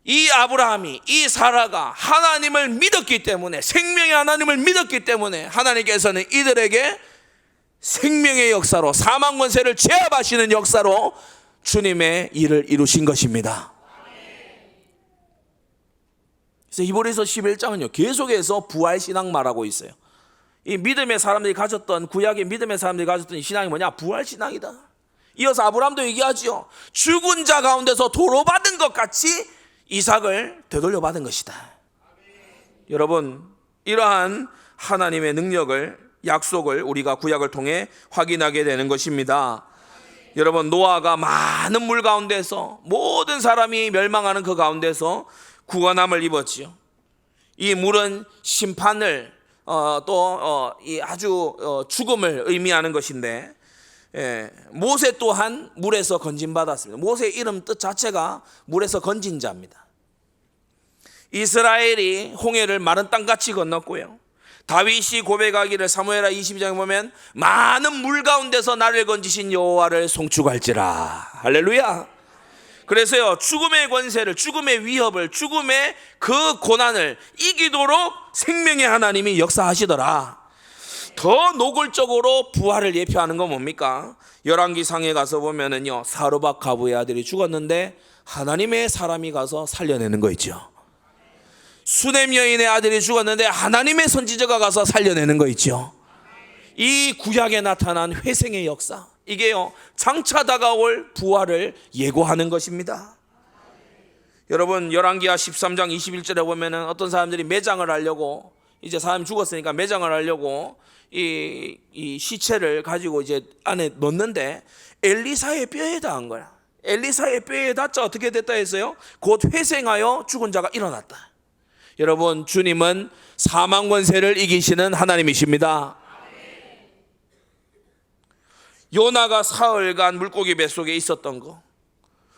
이 아브라함이, 이 사라가 하나님을 믿었기 때문에, 생명의 하나님을 믿었기 때문에 하나님께서는 이들에게 생명의 역사로, 사망 권세를 제압하시는 역사로 주님의 일을 이루신 것입니다. 그래서 히브리서 11장은요 계속해서 부활신앙 말하고 있어요. 이 믿음의 사람들이 가졌던, 구약의 믿음의 사람들이 가졌던 신앙이 뭐냐? 부활신앙이다. 이어서 아브라함도 얘기하지요. 죽은 자 가운데서 도로 받은 것 같이 이삭을 되돌려 받은 것이다. 여러분, 이러한 하나님의 능력을, 약속을 우리가 구약을 통해 확인하게 되는 것입니다. 여러분, 노아가 많은 물 가운데서, 모든 사람이 멸망하는 그 가운데서 구원함을 입었지요. 이 물은 심판을 이 아주 죽음을 의미하는 것인데, 모세 또한 물에서 건진받았습니다. 모세의 이름 뜻 자체가 물에서 건진 자입니다. 이스라엘이 홍해를 마른 땅같이 건넜고요. 다윗이 고백하기를 사무엘하 22장에 보면 많은 물 가운데서 나를 건지신 여호와를 송축할지라. 할렐루야. 그래서요, 죽음의 권세를, 죽음의 위협을, 죽음의 그 고난을 이기도록 생명의 하나님이 역사하시더라. 더 노골적으로 부활을 예표하는 건 뭡니까? 열왕기상에 가서 보면은요, 사르밧 가부의 아들이 죽었는데 하나님의 사람이 가서 살려내는 거 있죠. 수넴 여인의 아들이 죽었는데 하나님의 선지자가 가서 살려내는 거 있죠. 이 구약에 나타난 회생의 역사, 이게요 장차 다가올 부활을 예고하는 것입니다. 여러분, 열왕기하 13장 21절에 보면은 어떤 사람들이 매장을 하려고, 이제 사람이 죽었으니까 매장을 하려고 이 시체를 가지고 이제 안에 넣는데 엘리사의 뼈에 닿은 거야. 엘리사의 뼈에 닿자 어떻게 됐다 했어요? 곧 회생하여 죽은 자가 일어났다. 여러분, 주님은 사망 권세를 이기시는 하나님이십니다. 요나가 사흘간 물고기 뱃속에 있었던 거,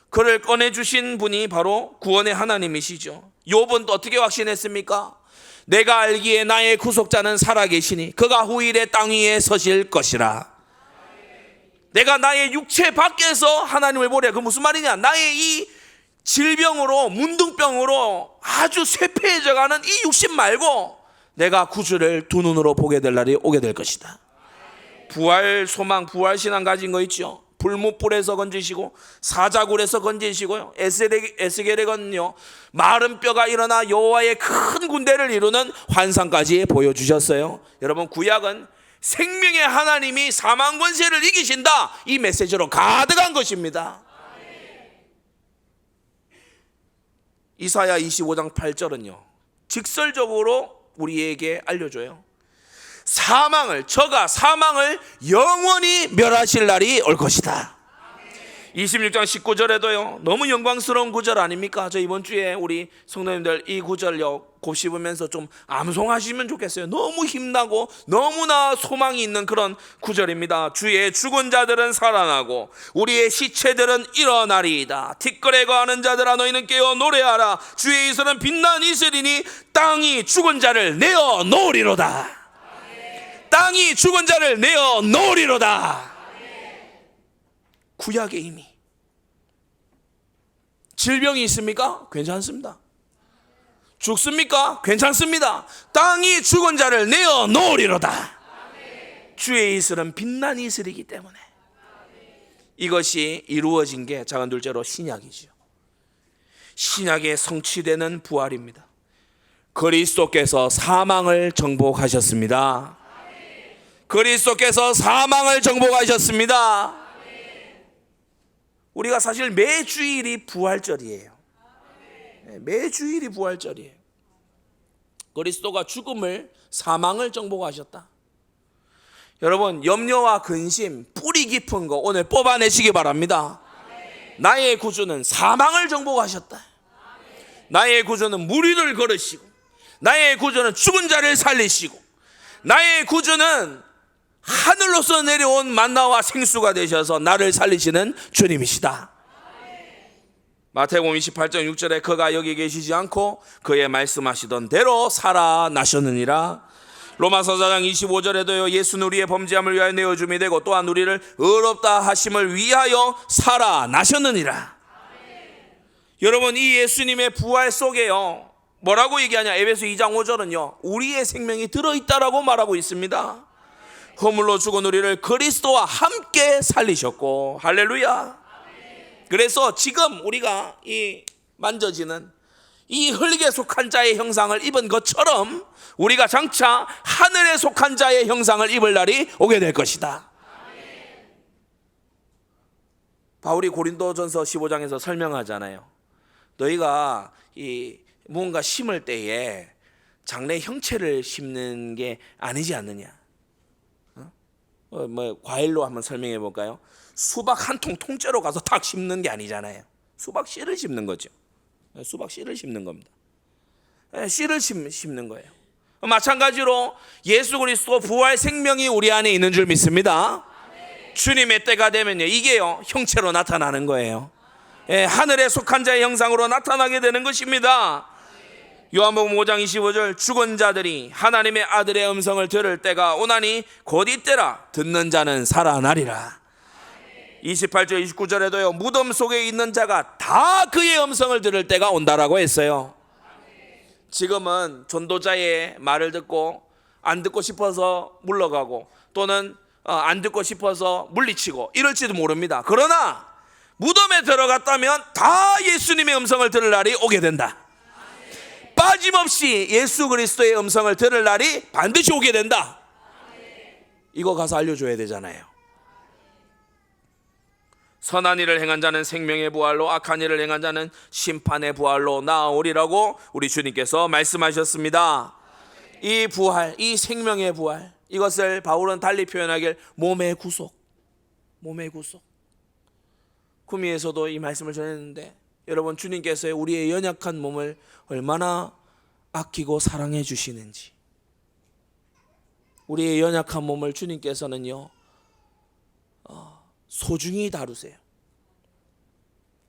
그를 꺼내주신 분이 바로 구원의 하나님이시죠. 욥은 또 어떻게 확신했습니까? 내가 알기에 나의 구속자는 살아계시니 그가 후일에 땅 위에 서실 것이라. 내가 나의 육체 밖에서 하나님을 보랴. 그 무슨 말이냐? 나의 이 질병으로, 문둥병으로 아주 쇠폐해져가는 이 육신 말고 내가 구주를 두 눈으로 보게 될 날이 오게 될 것이다. 부활 소망, 부활 신앙 가진 거 있죠. 불못불에서 건지시고 사자굴에서 건지시고요. 에스겔에건요 마른 뼈가 일어나 여호와의 큰 군대를 이루는 환상까지 보여주셨어요. 여러분, 구약은 생명의 하나님이 사망 권세를 이기신다, 이 메시지로 가득한 것입니다. 이사야 25장 8절은요 직설적으로 우리에게 알려줘요. 저가 사망을 영원히 멸하실 날이 올 것이다. 26장 19절에도요 너무 영광스러운 구절 아닙니까? 저 이번 주에 우리 성도님들 이 구절요 곱씹으면서 좀 암송하시면 좋겠어요. 너무 힘나고 너무나 소망이 있는 그런 구절입니다. 주의 죽은 자들은 살아나고 우리의 시체들은 일어나리이다. 티끌에 거하는 자들아 너희는 깨어 노래하라. 주의 이슬은 빛난 이슬이니 땅이 죽은 자를 내어 놓으리로다. 땅이 죽은 자를 내어 놓으리로다. 구약의 의미. 질병이 있습니까? 괜찮습니다. 죽습니까? 괜찮습니다. 땅이 죽은 자를 내어 놓으리로다. 주의 이슬은 빛난 이슬이기 때문에 이것이 이루어진 게 작은 둘째로 신약이죠. 신약의 성취되는 부활입니다. 그리스도께서 사망을 정복하셨습니다. 그리스도께서 사망을 정복하셨습니다. 우리가 사실 매주일이 부활절이에요. 매주일이 부활절이에요. 그리스도가 죽음을, 사망을 정복하셨다. 여러분, 염려와 근심, 뿌리 깊은 거 오늘 뽑아내시기 바랍니다. 나의 구주는 사망을 정복하셨다. 나의 구주는 물 위를 걸으시고, 나의 구주는 죽은 자를 살리시고, 나의 구주는 하늘로서 내려온 만나와 생수가 되셔서 나를 살리시는 주님이시다. 마태복음 28장 6절에 그가 여기 계시지 않고 그의 말씀하시던 대로 살아나셨느니라. 로마서 4장 25절에도요 예수는 우리의 범죄함을 위하여 내어줌이 되고 또한 우리를 의롭다 하심을 위하여 살아나셨느니라. 여러분, 이 예수님의 부활 속에요, 뭐라고 얘기하냐? 에베소 2장 5절은요, 우리의 생명이 들어있다라고 말하고 있습니다. 허물로 죽은 우리를 그리스도와 함께 살리셨고, 할렐루야. 그래서 지금 우리가 이 만져지는 이 흙에 속한 자의 형상을 입은 것처럼 우리가 장차 하늘에 속한 자의 형상을 입을 날이 오게 될 것이다. 바울이 고린도전서 15장에서 설명하잖아요. 너희가 이 무언가 심을 때에 장래 형체를 심는 게 아니지 않느냐. 과일로 한번 설명해 볼까요? 수박 한 통 통째로 가서 탁 심는 게 아니잖아요. 수박 씨를 심는 거죠. 수박 씨를 심는 겁니다. 씨를 심는 거예요. 마찬가지로 예수 그리스도 부활 생명이 우리 안에 있는 줄 믿습니다. 주님의 때가 되면요, 이게요 형체로 나타나는 거예요. 하늘에 속한 자의 형상으로 나타나게 되는 것입니다. 요한복음 5장 25절, 죽은 자들이 하나님의 아들의 음성을 들을 때가 오나니 곧 이때라. 듣는 자는 살아나리라. 28절 29절에도요, 무덤 속에 있는 자가 다 그의 음성을 들을 때가 온다라고 했어요. 지금은 전도자의 말을 듣고 안 듣고 싶어서 물러가고, 또는 안 듣고 싶어서 물리치고 이럴지도 모릅니다. 그러나 무덤에 들어갔다면 다 예수님의 음성을 들을 날이 오게 된다. 빠짐없이 예수 그리스도의 음성을 들을 날이 반드시 오게 된다. 이거 가서 알려줘야 되잖아요. 선한 일을 행한 자는 생명의 부활로, 악한 일을 행한 자는 심판의 부활로 나아오리라고 우리 주님께서 말씀하셨습니다. 이 부활, 이 생명의 부활, 이것을 바울은 달리 표현하길 몸의 구속, 몸의 구속. 구미에서도 이 말씀을 전했는데, 여러분, 주님께서 우리의 연약한 몸을 얼마나 아끼고 사랑해 주시는지, 우리의 연약한 몸을 주님께서는요 소중히 다루세요.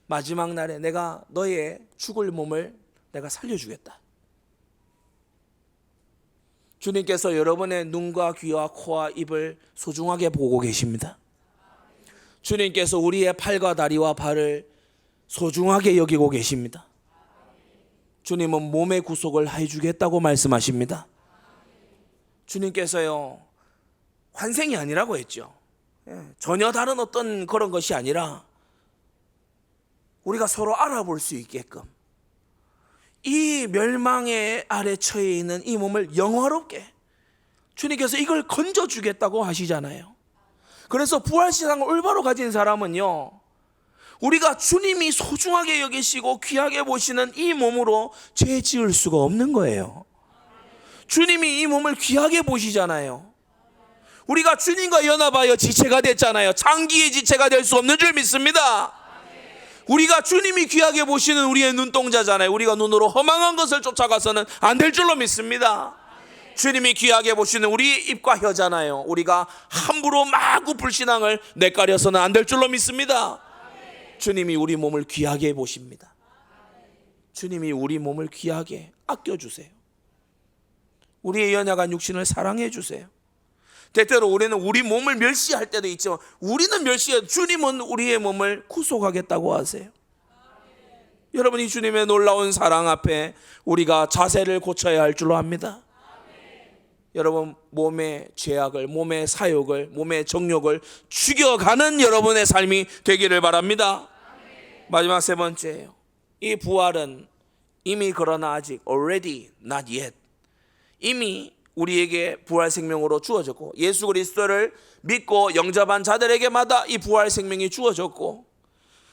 마지막 날에 내가 너의 죽을 몸을 내가 살려주겠다. 주님께서 여러분의 눈과 귀와 코와 입을 소중하게 보고 계십니다. 주님께서 우리의 팔과 다리와 발을 소중하게 여기고 계십니다. 주님은 몸의 구속을 해주겠다고 말씀하십니다. 주님께서요 환생이 아니라고 했죠. 전혀 다른 어떤 그런 것이 아니라 우리가 서로 알아볼 수 있게끔 이 멸망의 아래 처해 있는 이 몸을 영화롭게 주님께서 이걸 건져주겠다고 하시잖아요. 그래서 부활신앙을 올바로 가진 사람은요, 우리가 주님이 소중하게 여기시고 귀하게 보시는 이 몸으로 죄 지을 수가 없는 거예요. 주님이 이 몸을 귀하게 보시잖아요. 우리가 주님과 연합하여 지체가 됐잖아요. 장기의 지체가 될 수 없는 줄 믿습니다. 우리가 주님이 귀하게 보시는 우리의 눈동자잖아요. 우리가 눈으로 허망한 것을 쫓아가서는 안 될 줄로 믿습니다. 주님이 귀하게 보시는 우리 입과 혀잖아요. 우리가 함부로 마구 불신앙을 내까려서는 안 될 줄로 믿습니다. 주님이 우리 몸을 귀하게 보십니다. 주님이 우리 몸을 귀하게 아껴주세요. 우리의 연약한 육신을 사랑해 주세요. 때때로 우리는 우리 몸을 멸시할 때도 있지만 우리는 멸시해, 주님은 우리의 몸을 구속하겠다고 하세요. 여러분, 이 주님의 놀라운 사랑 앞에 우리가 자세를 고쳐야 할 줄로 압니다. 여러분, 몸의 죄악을, 몸의 사욕을, 몸의 정욕을 죽여가는 여러분의 삶이 되기를 바랍니다. 마지막 세 번째예요. 이 부활은 이미, 그러나 아직, already, not yet, 이미 우리에게 부활 생명으로 주어졌고, 예수 그리스도를 믿고 영접한 자들에게마다 이 부활 생명이 주어졌고,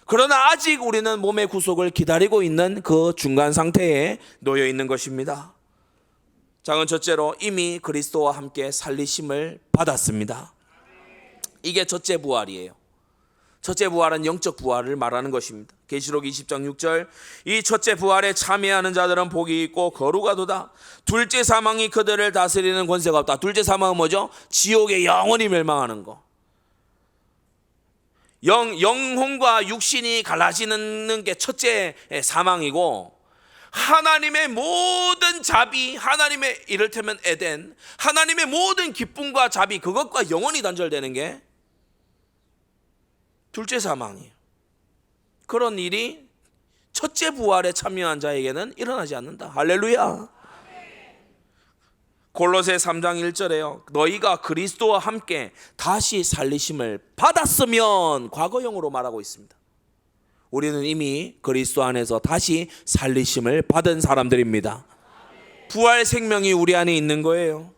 그러나 아직 우리는 몸의 구속을 기다리고 있는 그 중간 상태에 놓여 있는 것입니다. 작은 첫째로 이미 그리스도와 함께 살리심을 받았습니다. 이게 첫째 부활이에요. 첫째 부활은 영적 부활을 말하는 것입니다. 계시록 20장 6절, 이 첫째 부활에 참여하는 자들은 복이 있고 거룩하도다. 둘째 사망이 그들을 다스리는 권세가 없다. 둘째 사망은 뭐죠? 지옥에 영원히 멸망하는 거. 영혼과 육신이 갈라지는 게 첫째 사망이고, 하나님의 모든 자비, 하나님의, 이를테면 에덴, 하나님의 모든 기쁨과 자비, 그것과 영원히 단절되는 게 둘째 사망이에요. 그런 일이 첫째 부활에 참여한 자에게는 일어나지 않는다. 할렐루야. 골로새 3장 1절에요. 너희가 그리스도와 함께 다시 살리심을 받았으면, 과거형으로 말하고 있습니다. 우리는 이미 그리스도 안에서 다시 살리심을 받은 사람들입니다. 부활 생명이 우리 안에 있는 거예요.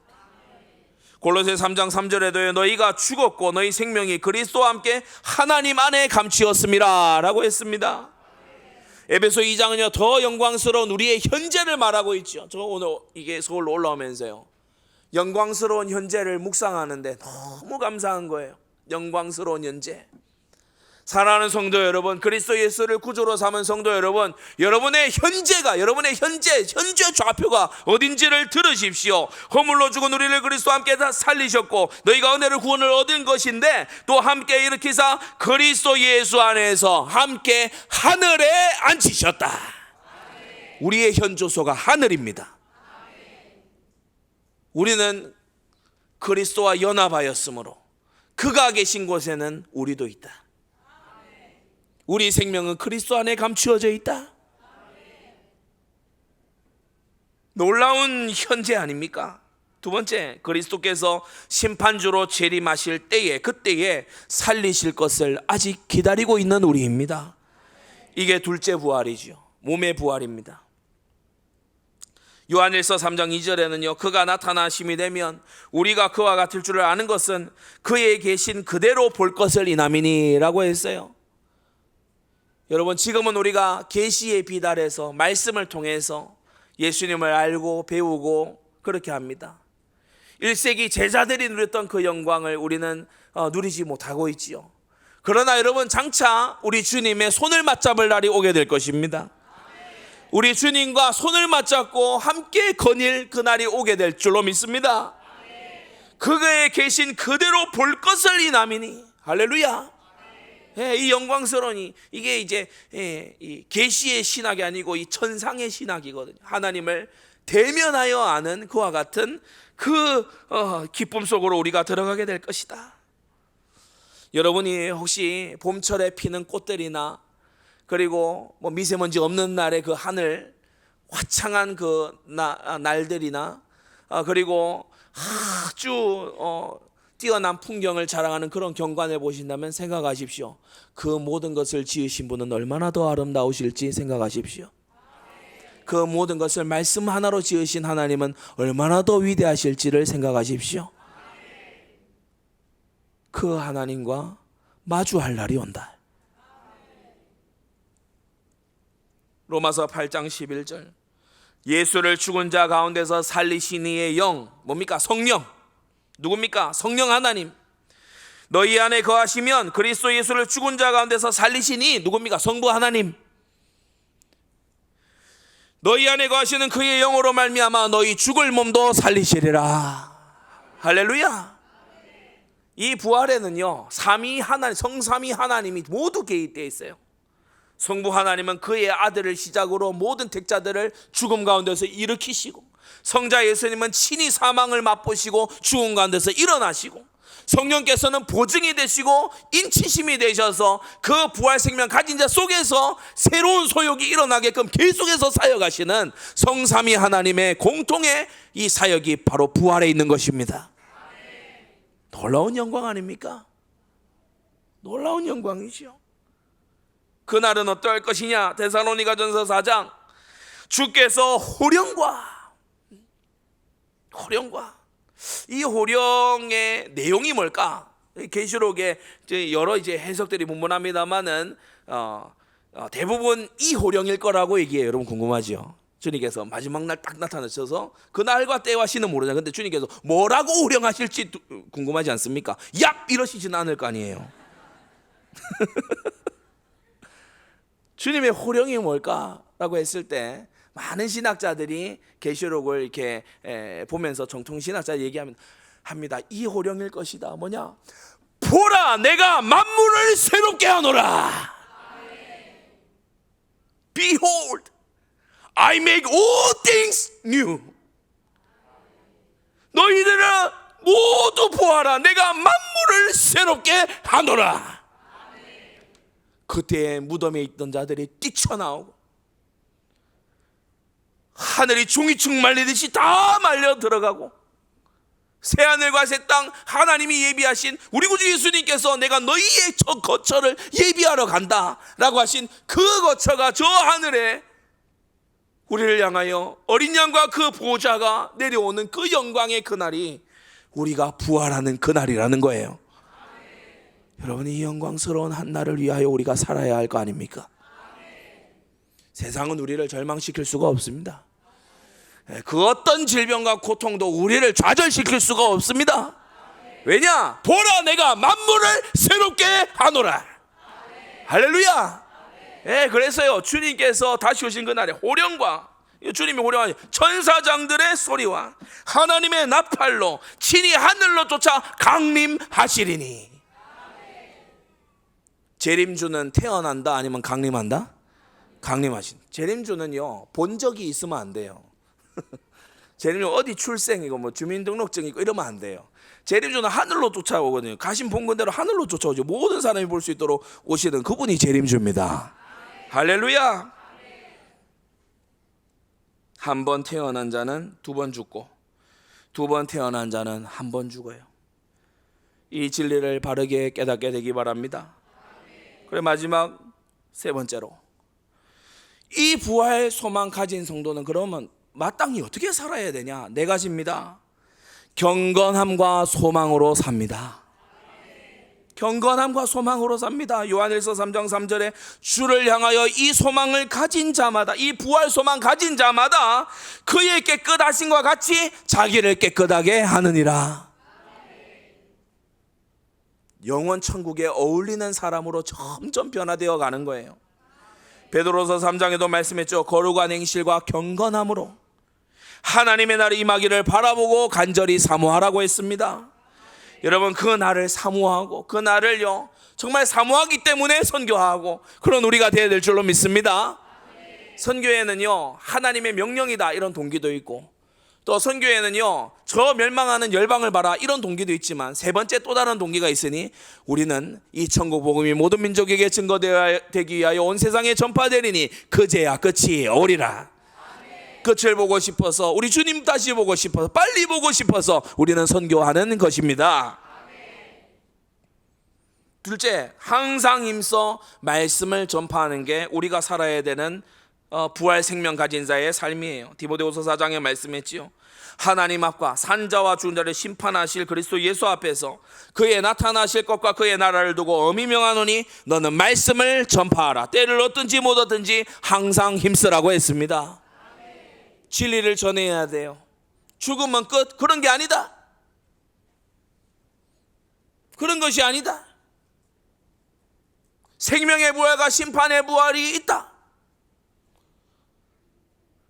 골로새 3장 3절에도요. 너희가 죽었고 너희 생명이 그리스도와 함께 하나님 안에 감추었음이라 라고 했습니다. 에베소 2장은요 더 영광스러운 우리의 현재를 말하고 있죠. 저 오늘 이게 서울로 올라오면서요 영광스러운 현재를 묵상하는데 너무 감사한 거예요. 영광스러운 현재. 사랑하는 성도 여러분, 그리스도 예수를 구주로 삼은 성도 여러분, 여러분의 현재가, 여러분의 현재 좌표가 어딘지를 들으십시오. 허물로 죽은 우리를 그리스도와 함께 다 살리셨고 너희가 은혜를 구원을 얻은 것인데 또 함께 일으키사 그리스도 예수 안에서 함께 하늘에 앉히셨다. 우리의 현조소가 하늘입니다. 우리는 그리스도와 연합하였으므로 그가 계신 곳에는 우리도 있다. 우리 생명은 그리스도 안에 감추어져 있다. 놀라운 현재 아닙니까? 두 번째, 그리스도께서 심판주로 재림하실 때에, 그때에 살리실 것을 아직 기다리고 있는 우리입니다. 이게 둘째 부활이죠. 몸의 부활입니다. 요한일서 3장 2절에는요 그가 나타나심이 되면 우리가 그와 같을 줄을 아는 것은 그에 계신 그대로 볼 것을 이남이니 라고 했어요. 여러분, 지금은 우리가 계시의 비달에서 말씀을 통해서 예수님을 알고 배우고 그렇게 합니다. 1세기 제자들이 누렸던 그 영광을 우리는 누리지 못하고 있지요. 그러나 여러분, 장차 우리 주님의 손을 맞잡을 날이 오게 될 것입니다. 우리 주님과 손을 맞잡고 함께 거닐 그날이 오게 될 줄로 믿습니다. 그에 계신 그대로 볼 것을 이남이니. 할렐루야. 이 영광스러우니 이게 이제 이 계시의 신학이 아니고 이 천상의 신학이거든요. 하나님을 대면하여 아는 그와 같은 그 기쁨 속으로 우리가 들어가게 될 것이다. 여러분이 혹시 봄철에 피는 꽃들이나 그리고 뭐 미세먼지 없는 날의 그 하늘, 화창한 그 날들이나 그리고 아주 뛰어난 풍경을 자랑하는 그런 경관을 보신다면 생각하십시오. 그 모든 것을 지으신 분은 얼마나 더 아름다우실지 생각하십시오. 그 모든 것을 말씀 하나로 지으신 하나님은 얼마나 더 위대하실지를 생각하십시오. 그 하나님과 마주할 날이 온다. 로마서 8장 11절, 예수를 죽은 자 가운데서 살리신 이의 영, 뭡니까? 성령. 누굽니까? 성령 하나님. 너희 안에 거하시면 그리스도 예수를 죽은 자 가운데서 살리시니, 누굽니까? 성부 하나님. 너희 안에 거하시는 그의 영으로 말미암아 너희 죽을 몸도 살리시리라. 할렐루야. 이 부활에는요 삼위 하나님, 성삼위 하나님이 모두 개입되어 있어요. 성부 하나님은 그의 아들을 시작으로 모든 택자들을 죽음 가운데서 일으키시고, 성자 예수님은 친히 사망을 맛보시고 죽음 가운데서 일어나시고, 성령께서는 보증이 되시고 인치심이 되셔서 그 부활 생명 가진 자 속에서 새로운 소욕이 일어나게끔 계속해서 사역하시는 성삼위 하나님의 공통의 이 사역이 바로 부활에 있는 것입니다. 놀라운 영광 아닙니까? 놀라운 영광이죠. 그날은 어떠할 것이냐? 데살로니가전서 4장, 주께서 호령과 이 호령의 내용이 뭘까? 계시록에 여러 이제 해석들이 분분합니다만은 대부분 이 호령일 거라고 얘기해요. 여러분 궁금하죠? 주님께서 마지막 날 딱 나타나셔서 그 날과 때와 시는 모르잖아요. 근데 주님께서 뭐라고 호령하실지 궁금하지 않습니까? 얍! 이러시진 않을 거 아니에요. 주님의 호령이 뭘까라고 했을 때 많은 신학자들이 계시록을 이렇게 보면서 정통 신학자 얘기합니다. 이 호령일 것이다. 뭐냐? 보라, 내가 만물을 새롭게 하노라. Behold, I make all things new. 너희들은 모두 보아라, 내가 만물을 새롭게 하노라. 그때 무덤에 있던 자들이 뛰쳐나오고 하늘이 종이축 말리듯이 다 말려 들어가고, 새하늘과 새 땅 하나님이 예비하신 우리 구주 예수님께서 내가 너희의 저 거처를 예비하러 간다 라고 하신 그 거처가 저 하늘에 우리를 향하여 어린 양과 그 보좌가 내려오는 그 영광의 그날이 우리가 부활하는 그날이라는 거예요. 여러분, 이 영광스러운 한 날을 위하여 우리가 살아야 할 거 아닙니까? 세상은 우리를 절망시킬 수가 없습니다. 그 어떤 질병과 고통도 우리를 좌절시킬 수가 없습니다. 왜냐? 보라, 내가 만물을 새롭게 하노라. 할렐루야. 그래서요, 주님께서 다시 오신 그날에 호령과, 주님이 호령하니 천사장들의 소리와 하나님의 나팔로 친히 하늘로 쫓아 강림하시리니. 재림주는 태어난다 아니면 강림한다? 강림하신. 재림주는요, 본 적이 있으면 안 돼요. 재림주 어디 출생이고 뭐 주민등록증 있고 이러면 안 돼요. 재림주는 하늘로 쫓아오거든요. 가신 본근대로 하늘로 쫓아오죠. 모든 사람이 볼 수 있도록 오시는 그분이 재림주입니다. 할렐루야. 한 번 태어난 자는 두 번 죽고, 두 번 태어난 자는 한 번 죽어요. 이 진리를 바르게 깨닫게 되기 바랍니다. 그래, 마지막 세 번째로, 이 부활 소망 가진 성도는 그러면 마땅히 어떻게 살아야 되냐? 네 가지입니다. 경건함과 소망으로 삽니다. 경건함과 소망으로 삽니다. 요한일서 3장 3절에 주를 향하여 이 소망을 가진 자마다, 이 부활 소망 가진 자마다 그의 깨끗하심과 같이 자기를 깨끗하게 하느니라. 영원 천국에 어울리는 사람으로 점점 변화되어 가는 거예요. 베드로서 3장에도 말씀했죠. 거룩한 행실과 경건함으로 하나님의 날이 임하기를 바라보고 간절히 사모하라고 했습니다. 여러분, 그 날을 사모하고 그 날을요 정말 사모하기 때문에 선교하고 그런 우리가 되어야 될 줄로 믿습니다. 선교에는요 하나님의 명령이다 이런 동기도 있고, 또 선교에는요 저 멸망하는 열방을 봐라 이런 동기도 있지만, 세 번째 또 다른 동기가 있으니 우리는 이 천국 복음이 모든 민족에게 증거되기 위하여 온 세상에 전파되리니 그제야 끝이 오리라. 끝을 보고 싶어서, 우리 주님 다시 보고 싶어서, 빨리 보고 싶어서 우리는 선교하는 것입니다. 둘째, 항상 힘써 말씀을 전파하는 게 우리가 살아야 되는 부활 생명 가진 자의 삶이에요. 디모데후서 4장에 말씀했지요. 하나님 앞과 산자와 죽은 자를 심판하실 그리스도 예수 앞에서 그의 나타나실 것과 그의 나라를 두고 엄히 명하노니 너는 말씀을 전파하라. 때를 얻든지 못 얻든지 항상 힘쓰라고 했습니다. 진리를 전해야 돼요. 죽으면 끝, 그런 게 아니다. 그런 것이 아니다. 생명의 부활과 심판의 부활이 있다.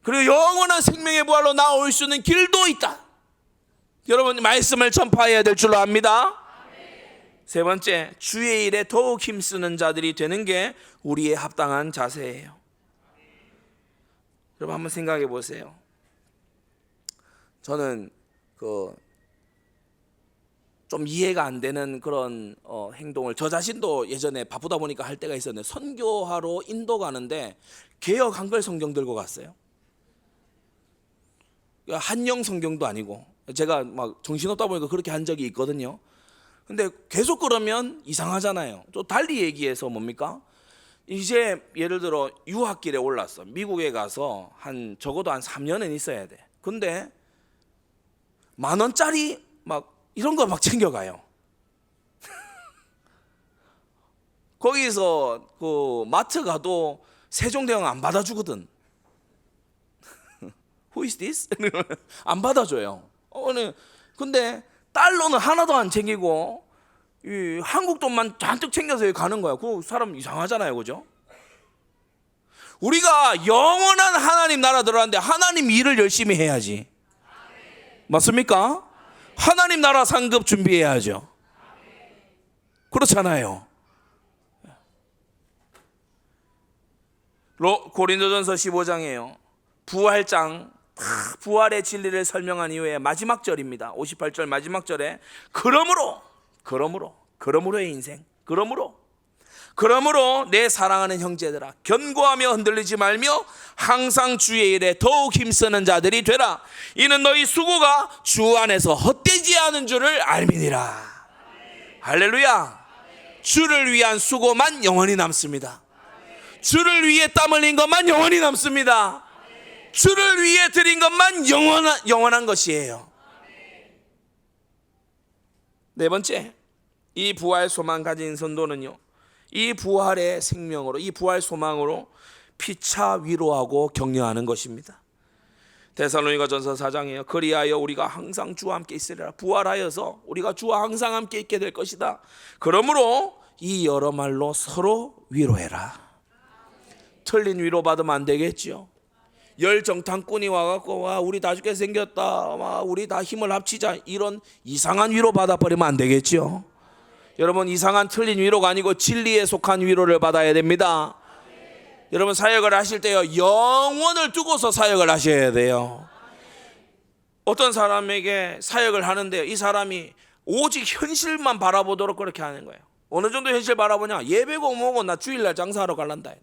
그리고 영원한 생명의 부활로 나올 수 있는 길도 있다. 여러분, 말씀을 전파해야 될 줄로 압니다. 세 번째, 주의 일에 더욱 힘쓰는 자들이 되는 게 우리의 합당한 자세예요. 여러분, 한번 생각해 보세요. 저는 좀 이해가 안 되는 그런 행동을 저 자신도 예전에 바쁘다 보니까 할 때가 있었는데, 선교하러 인도 가는데 개역 한글 성경 들고 갔어요. 한영 성경도 아니고, 제가 막 정신없다 보니까 그렇게 한 적이 있거든요. 근데 계속 그러면 이상하잖아요. 또 달리 얘기해서 뭡니까? 이제 예를 들어 유학길에 올랐어. 미국에 가서 적어도 한 3년은 있어야 돼. 근데 10,000원짜리 막 이런 거 막 챙겨가요. 거기서 그 마트 가도 세종대왕 안 받아주거든. Who is this? 안 받아줘요. 근데 달러는 하나도 안 챙기고 이 한국 돈만 잔뜩 챙겨서 가는 거야. 그 사람 이상하잖아요, 그죠? 우리가 영원한 하나님 나라 들어왔는데 하나님 일을 열심히 해야지. 맞습니까? 하나님 나라 상급 준비해야죠. 그렇잖아요. 고린도전서 15장이에요. 부활장, 부활의 진리를 설명한 이후에 마지막 절입니다. 58절 마지막 절에 그러므로의 인생, 그러므로 내 사랑하는 형제들아, 견고하며 흔들리지 말며 항상 주의 일에 더욱 힘쓰는 자들이 되라. 이는 너희 수고가 주 안에서 헛되지 않은 줄을 알미니라. 할렐루야. 주를 위한 수고만 영원히 남습니다. 주를 위해 땀 흘린 것만 영원히 남습니다. 주를 위해 드린 것만 영원한 것이에요. 네 번째, 이 부활 소망 가진 성도는요, 이 부활의 생명으로, 이 부활 소망으로 피차 위로하고 격려하는 것입니다. 데살로니가전서 4장이에요. 그리하여 우리가 항상 주와 함께 있으리라. 부활하여서 우리가 주와 항상 함께 있게 될 것이다. 그러므로 이 여러 말로 서로 위로해라. 틀린 위로 받으면 안 되겠죠. 열정탐꾼이 와갖고 와 우리 다 죽게 생겼다, 와 우리 다 힘을 합치자, 이런 이상한 위로 받아버리면 안 되겠죠. 여러분, 이상한 틀린 위로가 아니고 진리에 속한 위로를 받아야 됩니다. 여러분, 사역을 하실 때요, 영원을 두고서 사역을 하셔야 돼요. 어떤 사람에게 사역을 하는데요, 이 사람이 오직 현실만 바라보도록 그렇게 하는 거예요. 어느 정도 현실 바라보냐? 예배고 뭐고 나 주일날 장사하러 갈란다.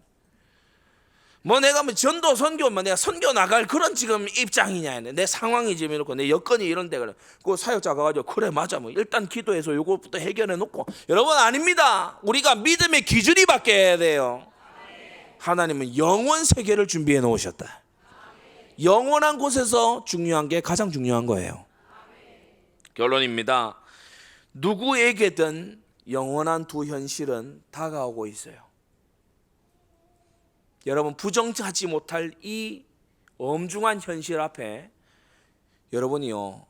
뭐 내가 뭐 전도 선교, 뭐 내가 선교 나갈 그런 지금 입장이냐, 내 상황이 지금 이렇고 내 여건이 이런데, 그래 그 사역자 가가지고 그래 맞아, 뭐 일단 기도해서 요것부터 해결해 놓고. 여러분, 아닙니다. 우리가 믿음의 기준이 바뀌어야 돼요. 하나님은 영원 세계를 준비해 놓으셨다. 영원한 곳에서 중요한 게 가장 중요한 거예요. 결론입니다. 누구에게든 영원한 두 현실은 다가오고 있어요. 여러분, 부정하지 못할 이 엄중한 현실 앞에 여러분이요,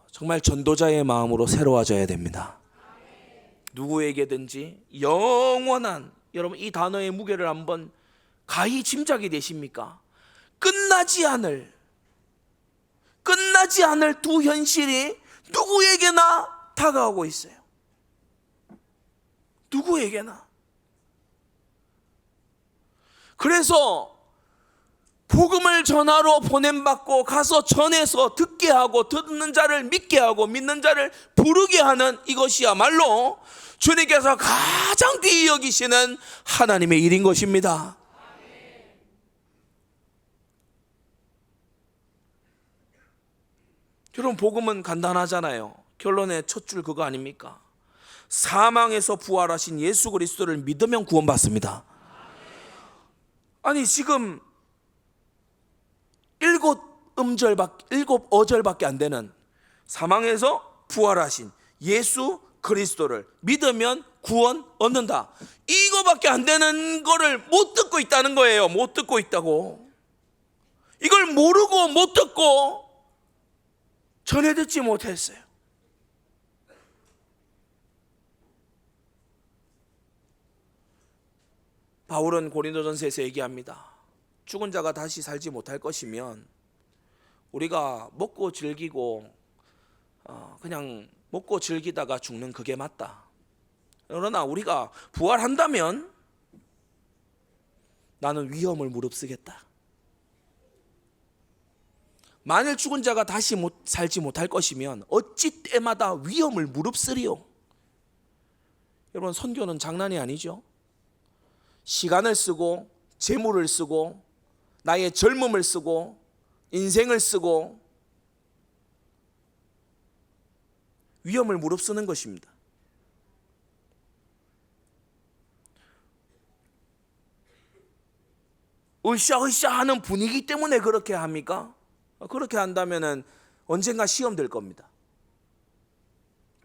정말 전도자의 마음으로 새로워져야 됩니다. 누구에게든지 영원한, 여러분 이 단어의 무게를 한번 가히 짐작이 되십니까? 끝나지 않을 두 현실이 누구에게나 다가오고 있어요. 누구에게나. 그래서 복음을 전하러 보냄받고 가서 전해서 듣게 하고, 듣는 자를 믿게 하고, 믿는 자를 부르게 하는 이것이야말로 주님께서 가장 귀히 여기시는 하나님의 일인 것입니다. 여러분, 복음은 간단하잖아요. 결론의 첫 줄 그거 아닙니까? 사망에서 부활하신 예수 그리스도를 믿으면 구원받습니다. 아니, 지금 7 어절밖에 안 되는 사망에서 부활하신 예수 그리스도를 믿으면 구원 얻는다, 이거밖에 안 되는 거를 못 듣고 있다는 거예요. 못 듣고 있다고. 이걸 모르고 못 듣고 전해 듣지 못했어요. 바울은 고린도전서에서 얘기합니다. 죽은 자가 다시 살지 못할 것이면 우리가 먹고 즐기고 그냥 먹고 즐기다가 죽는 그게 맞다. 그러나 우리가 부활한다면 나는 위험을 무릅쓰겠다. 만일 죽은 자가 다시 살지 못할 것이면 어찌 때마다 위험을 무릅쓰리요. 여러분, 선교는 장난이 아니죠. 시간을 쓰고 재물을 쓰고 나의 젊음을 쓰고 인생을 쓰고 위험을 무릅쓰는 것입니다. 으쌰으쌰 하는 분위기 때문에 그렇게 합니까? 그렇게 한다면 언젠가 시험 될 겁니다.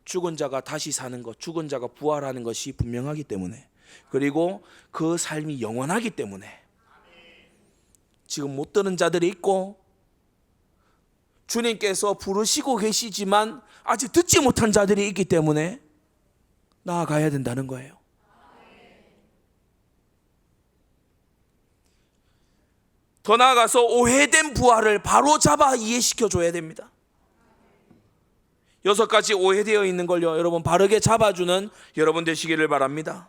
죽은 자가 다시 사는 것, 죽은 자가 부활하는 것이 분명하기 때문에, 그리고 그 삶이 영원하기 때문에 지금 못 듣는 자들이 있고 주님께서 부르시고 계시지만 아직 듣지 못한 자들이 있기 때문에 나아가야 된다는 거예요. 더 나아가서 오해된 부활을 바로 잡아 이해시켜 줘야 됩니다. 6가지 오해되어 있는 걸요, 여러분 바르게 잡아주는 여러분 되시기를 바랍니다.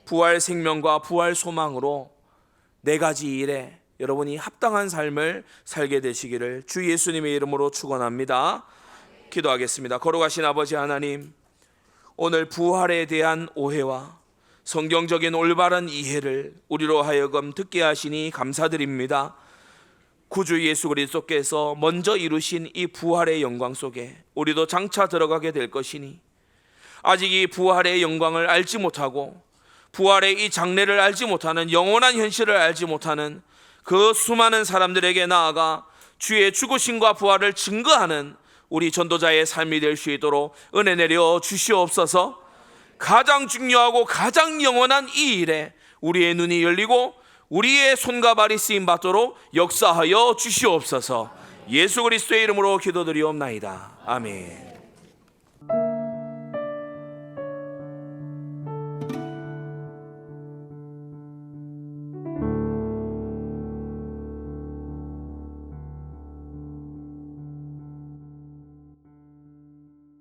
부활 생명과 부활 소망으로 4가지 일에 여러분이 합당한 삶을 살게 되시기를 주 예수님의 이름으로 축원합니다. 기도하겠습니다. 걸어가신 아버지 하나님, 오늘 부활에 대한 오해와 성경적인 올바른 이해를 우리로 하여금 듣게 하시니 감사드립니다. 구주 예수 그리스도께서 먼저 이루신 이 부활의 영광 속에 우리도 장차 들어가게 될 것이니, 아직 이 부활의 영광을 알지 못하고 부활의 이 장래를 알지 못하는, 영원한 현실을 알지 못하는 그 수많은 사람들에게 나아가 주의 죽으심과 부활을 증거하는 우리 전도자의 삶이 될 수 있도록 은혜 내려 주시옵소서. 가장 중요하고 가장 영원한 이 일에 우리의 눈이 열리고 우리의 손과 발이 쓰임 받도록 역사하여 주시옵소서. 예수 그리스도의 이름으로 기도드리옵나이다. 아멘.